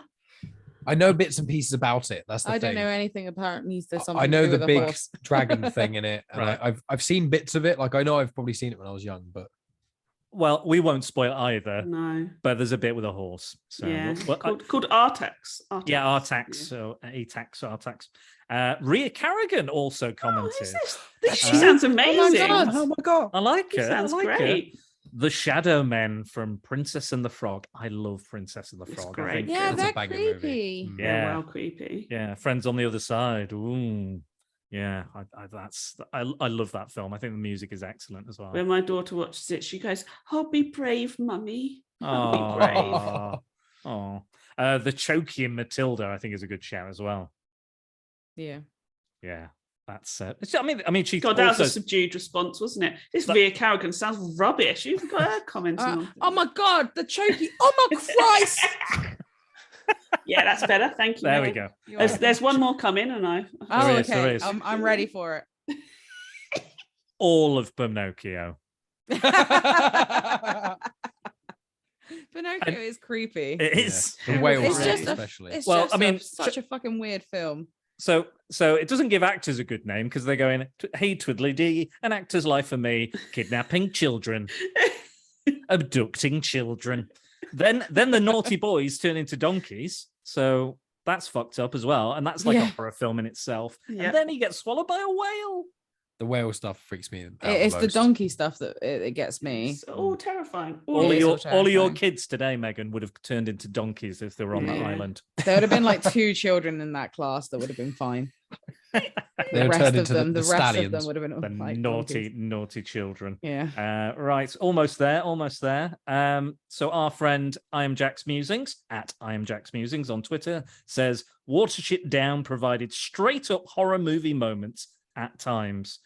I know bits and pieces about it. That's the I thing. don't know anything. Apparently, there's something I know to do the with a big horse. dragon thing in it, and Right. I've seen bits of it. Like I know I've probably seen it when I was young, but well, we won't spoil either, No. but there's a bit with a horse. So Yeah. well, Called Artax. yeah, Artax. So Atax, Artax. Rhea Carrigan also Oh, commented. who's this? She Uh, sounds amazing. God. oh my god, I like She it. sounds I like great. it. The Shadow Men from Princess and the Frog. I love Princess and the It's Frog. great. I think Yeah, That's a they're banging movie. creepy. Mm. They're Yeah. well creepy. Yeah, Friends on the Other Side. Ooh, yeah, I love that film. I think the music is excellent as well. When my daughter watches it, she goes, "Oh, be brave, mummy. Oh, be brave." Oh, the Chokey in Matilda, I think, is a good shout as well. Yeah. Yeah, that's. I mean, she God, that also. was a subdued response, wasn't it? This But- Rhea Carrigan sounds rubbish. You've got her commenting on. Oh my God, the chokey. Oh my Christ. Yeah, that's better. Thank you. There we Megan. go. There's one more coming, and I. Oh, There is, there okay. is. I'm ready for it. All of Pinocchio. Pinocchio is creepy. It is. The whale It's one just especially. It's Well, just I mean, such a fucking weird film. So it doesn't give actors a good name because they're going, hey, Twiddly Dee, an actor's life for me, kidnapping children, abducting children. Then the naughty boys turn into donkeys. So that's fucked up as well. And that's like a horror film in itself. Yeah. And then he gets swallowed by a whale. The whale stuff freaks me out. It's the most. donkey stuff that it gets me. It's all terrifying. All It of is your all all of your terrifying. kids today, Megan, would have turned into donkeys if they were on that Yeah. island. There would have been like 2 children in that class that would have been fine. They The were rest turned of into them, the the rest of stallions. them would have been The like naughty, donkeys. naughty children. Yeah. Right, almost there. So our friend I Am Jack's Musings at I Am Jack's Musings on Twitter says Watership Down provided straight up horror movie moments at times.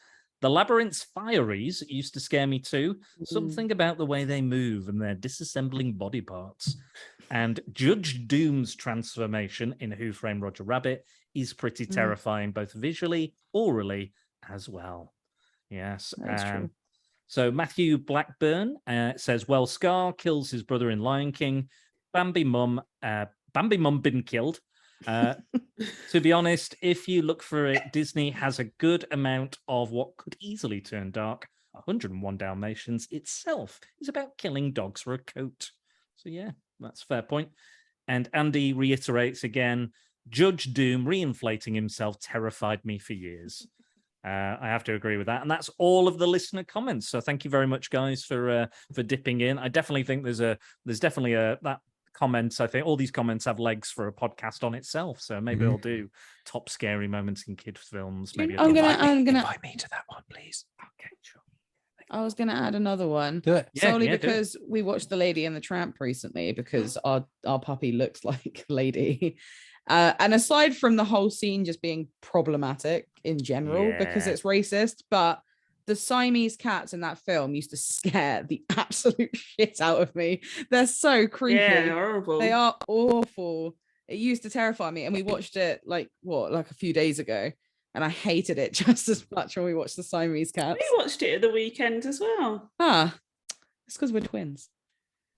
The Labyrinth's fireys used to scare me too. Something about the way they move and their disassembling body parts. And Judge Doom's transformation in Who Framed Roger Rabbit is pretty terrifying, both visually, orally, as well. Yes. That's true. So Matthew Blackburn says, well, Scar kills his brother in Lion King. Bambi Mum been killed. To be honest, if you look for it, Disney has a good amount of what could easily turn dark. 101 Dalmatians itself is about killing dogs for a coat. So yeah, that's a fair point. And Andy reiterates again, Judge Doom reinflating himself terrified me for years. I have to agree with that. And that's all of the listener comments. So thank you very much, guys, for dipping in. I definitely think there's definitely that comments. I think all these comments have legs for a podcast on itself. So maybe we'll do top scary moments in kids films. Maybe I'm gonna invite me to that one, please. Okay, sure. I was gonna add another one. Do it. Yeah, Solely do it. because we watched The Lady and the Tramp recently because our puppy looks like Lady. And aside from the whole scene just being problematic in general because Yeah. it's racist, but the Siamese cats in that film used to scare the absolute shit out of me. They're so creepy. Yeah, horrible. They are awful. It used to terrify me. And we watched it like a few days ago. And I hated it just as much when we watched the Siamese cats. We watched it at the weekend as well. It's because we're twins.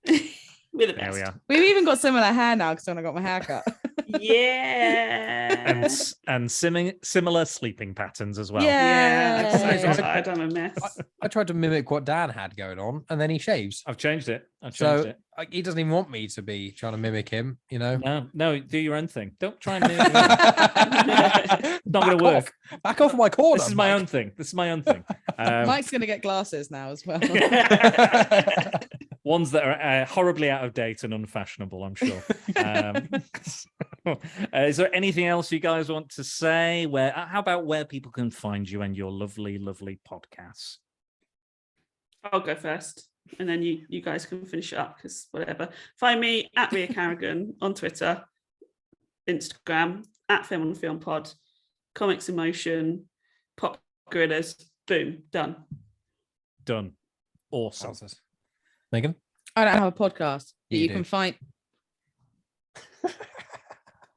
We're the There best. we are. We've even got similar hair now because when I got my hair cut. Yeah. And similar sleeping patterns as well. Yeah. I'm Yeah. so tired. I'm a mess. I tried to mimic what Dan had going on, and then he shaves. I've changed it. So he doesn't even want me to be trying to mimic him, you know. No, do your own thing. Don't try and do it. Not going to work. Back off my corner. This is my Mike. own thing. This is my own thing. Mike's gonna get glasses now as well. Ones that are horribly out of date and unfashionable, I'm sure. Is there anything else you guys want to say? How about where people can find you and your lovely, lovely podcasts? I'll go first, and then you guys can finish it up because whatever. Find me at Rhea Carrigan on Twitter, Instagram, at Film on Film Pod, Comics in Motion, Pop Gorillas. Boom, done. Done. Awesome. Megan? I don't have a podcast that You you do. can find.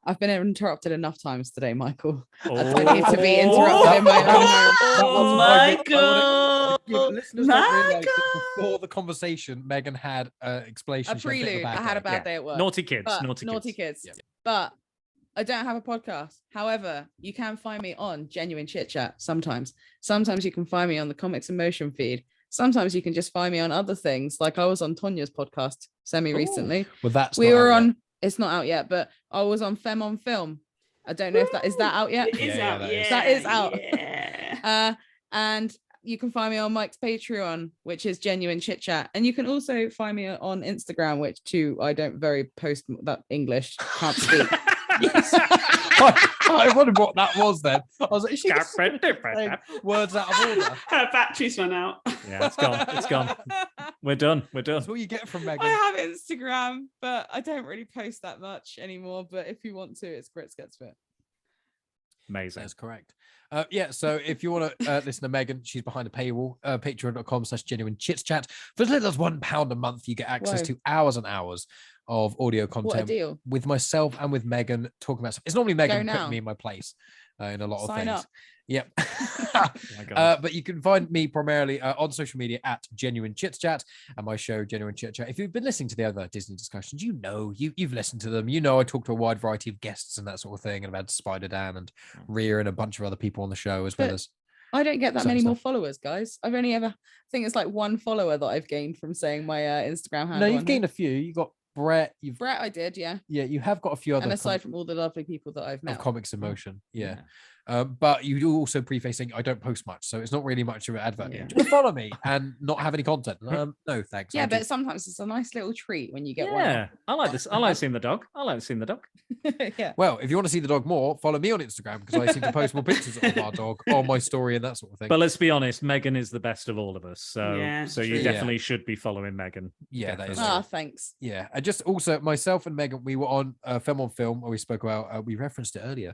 I've been interrupted enough times today, Michael. Oh, I need to be interrupted in my own home. Oh, Michael! Listeners don't realise that before the conversation, Megan had explanation. A She had a bit of prelude. bad I had a day. bad day at work. Naughty kids, But- naughty kids. Yeah. But I don't have a podcast. However, you can find me on Genuine Chit Chat sometimes. Sometimes you can find me on the Comics in Motion feed. Sometimes you can just find me on other things. Like I was on Tonya's podcast recently. Well, that's We not were out yet. on, it's not out yet, but I was on Femme on Film. I don't know if that is that out yet. It is Yeah, out. that is. That is out. Yeah. And you can find me on Mike's Patreon, which is Genuine Chit Chat. And you can also find me on Instagram, which too, I don't very post that English, can't speak. I wondered what that was then. I was like, is she just saying words out of order? Her battery's run out. Yeah, it's gone. It's gone. We're done. We're done. That's what you get from Megan. I have Instagram, but I don't really post that much anymore. But if you want to, it's Grits Gets Fit. Amazing. That's correct. Yeah, so if you want to listen to Megan, she's behind a paywall, patreon.com/genuine chits chat. For as little as £1 a month, you get access Whoa. to hours and hours of audio What a content deal. with myself and with Megan talking about stuff. It's normally Megan now. putting me in my place in a lot of Sign things. up. Yep. Oh my God. But you can find me primarily on social media at Genuine Chits Chat and my show Genuine Chit Chat. If you've been listening to the other Disney discussions, you know you've listened to them. You know I talk to a wide variety of guests and that sort of thing, and I've had Spider Dan and Rhea and a bunch of other people on the show as well But as. I don't get that Some many more stuff. followers, guys. I've only ever, I think it's like one follower that I've gained from saying my Instagram handle. No, you've on gained here. a few. You got Brett. You've Brett, I did, yeah. yeah, you have got a few other And aside from all the lovely people that I've met. comics in motion. Yeah. But you do also prefacing I don't post much, so it's not really much of an advert. Yeah. Just follow me and not have any content. No, thanks. Yeah, I but just- sometimes it's a nice little treat when you get Yeah, I like this. I like seeing the dog. I like seeing the dog. one. Yeah. well, if you want to see the dog more, follow me on Instagram because I seem to post more pictures of our dog on my story and that sort of thing. But let's be honest, Megan is the best of all of us. So, Yeah, so you true. definitely should be following Megan. Yeah, that is Definitely. Ah, thanks. Yeah, I just also myself and Megan, we were on Film on Film, where we spoke about. We referenced it earlier.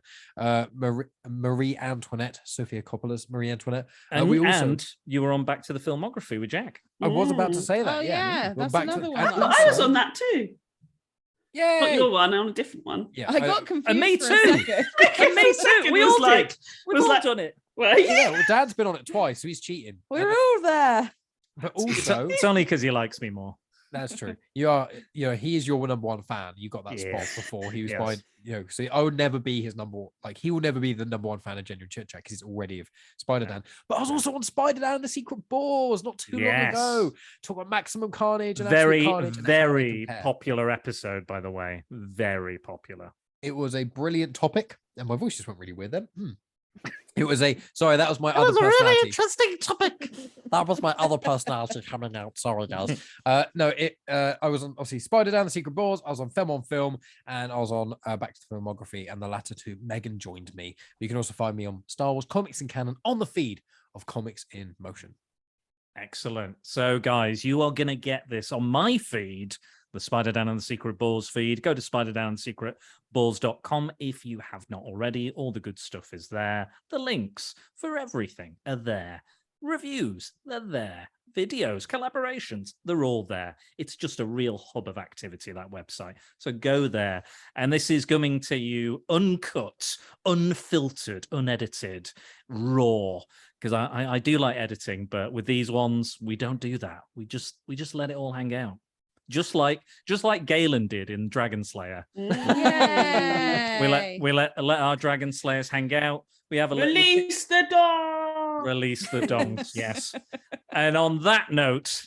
Marie Antoinette, Sophia Coppola's Marie Antoinette. And, we also. and you were on Back to the Filmography with Jack. I was about to say that. Oh, yeah, Well, that's back to- another one and that I I was also- on that too. Not Yay! your one, on a different one. Yeah, I got confused. me for too. a second. And me too. Second We was all like- did. We've was all like- done it. Well, yeah, well, Dad's been on it twice, so he's cheating. We're all there. But It's, also, it's only because he likes me more. that's true. You are, he is your number one fan. You got that Yes. spot before he was Yes. my, so I would never be his he will never be the number one fan of Genuine Chit Chat because he's already of Spider Dan. But I was also on Spider Dan and the Secret Bores not too long ago. Talk about Maximum Carnage and Absolute Very, Carnage and how they very compare. popular episode, by the way. Very popular. It was a brilliant topic, and my voice just went really weird then. It was that was my That other was a really personality. interesting topic. That was my other personality coming out. Sorry, guys. No, I was on obviously Spider Dan, the Secret Bores. I was on Film on Film, and I was on Back to the Filmography, and the latter two. Megan joined me. You can also find me on Star Wars Comics in Canon on the feed of Comics in Motion. Excellent. So, guys, you are going to get this on my feed, the Spider Dan and the Secret Balls feed. Go to spiderdansecretballs.com if you have not already. All the good stuff is there. The links for everything are there. Reviews, they're there. Videos, collaborations, they're all there. It's just a real hub of activity, that website. So go there. And this is coming to you uncut, unfiltered, unedited, raw. Because I do like editing, but with these ones, we don't do that. We just let it all hang out. Just like Galen did in Dragonslayer. Yay. We let our Dragon Slayers hang out. We have a Release the dog. release the dongs, yes. And on that note,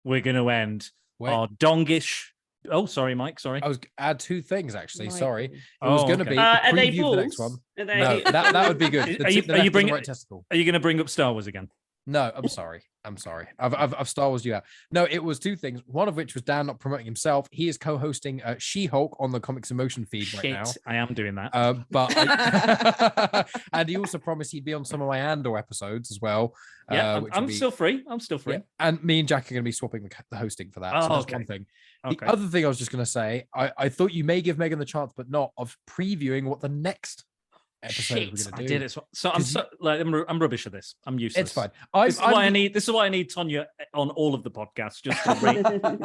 we're going to end our dongish. Oh, sorry, Mike. Sorry. I was add two things actually. Sorry, it Oh, was going to okay. be the Are they preview for balls? the next one. Are they... No, that would be good. Are you The bringing- right testicle? Are you going to bring up Star Wars again? No, I'm sorry. I've Star Wars you out. No, it was two things. One of which was Dan not promoting himself. He is co-hosting She-Hulk on the Comics in Motion feed Shit, right now. I am doing that. And he also promised he'd be on some of my Andor episodes as well. Yeah, which I'm would be- still free. I'm still free. Yeah. And me and Jack are going to be swapping the hosting for that. Oh, So that's okay. one thing. Okay. The other thing I was just going to say, I thought you may give Megan the chance, but not of previewing what the next episode we're Shit, gonna I do. did it. So I'm 'Cause so like I'm rubbish at this. I'm useless. It's fine. This is why I need. This is why I need Tonya on all of the podcasts, just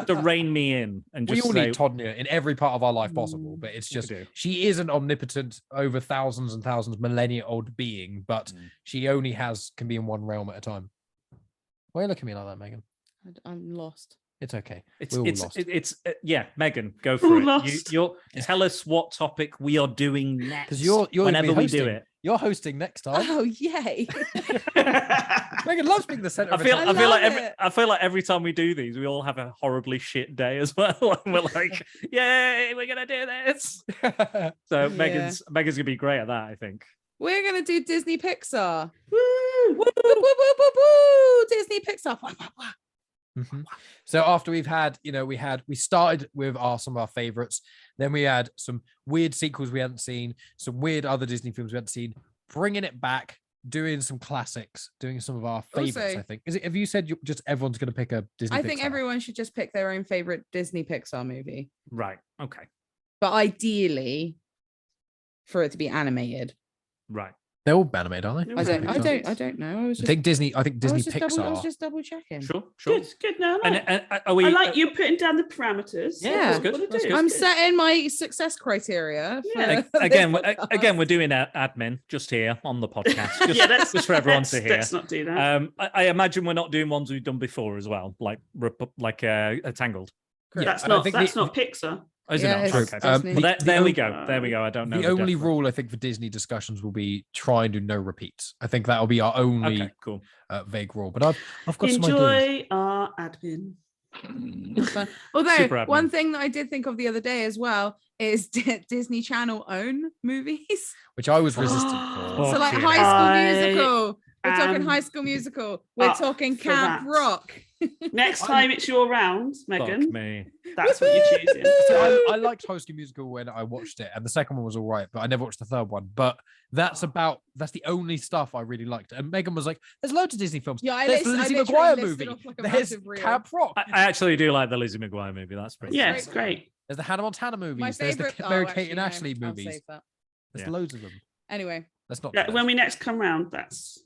to rein me in and We just all say need Tonya in every part of our life possible, but it's we just do. she is an omnipotent, over thousands and thousands, millennia-old being, but she only can be in one realm at a time. Why are you looking at me like that, Megan? I'm lost. It's okay. It's We're all lost. yeah, Megan, go for We're it. lost. You're tell us what topic we are doing next. Because you're whenever we do hosting. it. You're hosting next time. Oh yay! Megan loves being the center I of feel attention. I feel like every time we do these, we all have a horribly shit day as well. And we're like, yay, we're gonna do this. So Yeah. Megan's gonna be great at that, I think. We're gonna do Disney Pixar. Woo! Woo, woo, woo, woo, woo, woo. Disney Pixar. Wah, wah, wah. Mhm. So after we've had, we started with some of our favorites. Then we had some weird sequels we hadn't seen, some weird other Disney films we hadn't seen, bringing it back, doing some classics, doing some of our favorites. Also- I think. Have you said just everyone's going to pick a Disney? I think Pixar? everyone should just pick their own favorite Disney Pixar movie, Right. Okay. but ideally, for it to be animated. Right. They're all animated, aren't they? I don't- I don't know. I was I just. think Disney. I think Disney Pixar. I was just double checking. Sure. Good. No, I like, And are we? I like you putting down the parameters. Yeah, that's good, What it that's is. good. I'm Good. setting my success criteria. For Yeah. this Again, podcast. we're doing admin just here on the podcast, just, Yeah, that's just for everyone to hear. Let's not do that. I imagine we're not doing ones we've done before as well, like Tangled. that's and I not think that's the- not Pixar. Oh, is Yeah, it it's not? Okay. Disney. Well, the there we only- go. There we go. I don't know. The only difference. rule I think for Disney discussions will be try and do no repeats. I think that'll be our only Okay, cool. vague rule. But I've got some ideas. Enjoy our admin. It's fun. Although Super admin. one thing that I did think of the other day as well is Disney Channel own movies. Which I was resistant for. Oh, So like shit. High School I Musical. We're talking am High School Musical. We're up talking for Camp that. Rock. Next time it's your round, Fuck Megan. me. That's what you're choosing. So I liked High School Musical when I watched it, and the second one was all right, but I never watched the third one. But that's the only stuff I really liked. And Megan was like, "There's loads of Disney films. Yeah, I There's the lis- I Lizzie literally McGuire listed movie. off like a There's massive reel. Camp Rock. I actually do like the Lizzie McGuire movie. That's pretty. Yeah, sick. it's great. There's the Hannah Montana movies. My There's favorite. the Mary Kate and Ashley I'll movies. save that. There's Yeah. loads of them. Anyway, That's not. Yeah, when we next come round, that's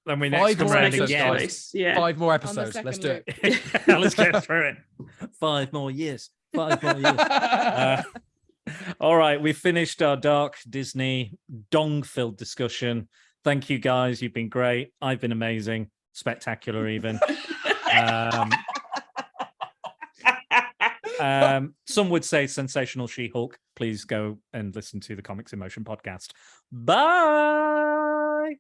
Then we Five next come more round episodes, again. guys. Yeah. 5 more on the episodes. Let's second do loop. it. Let's get through it. 5 more years. 5 more years. All right, we finished our dark Disney dong-filled discussion. Thank you, guys. You've been great. I've been amazing, spectacular, even. Some would say sensational She-Hulk. Please go and listen to the Comics in Motion podcast. Bye.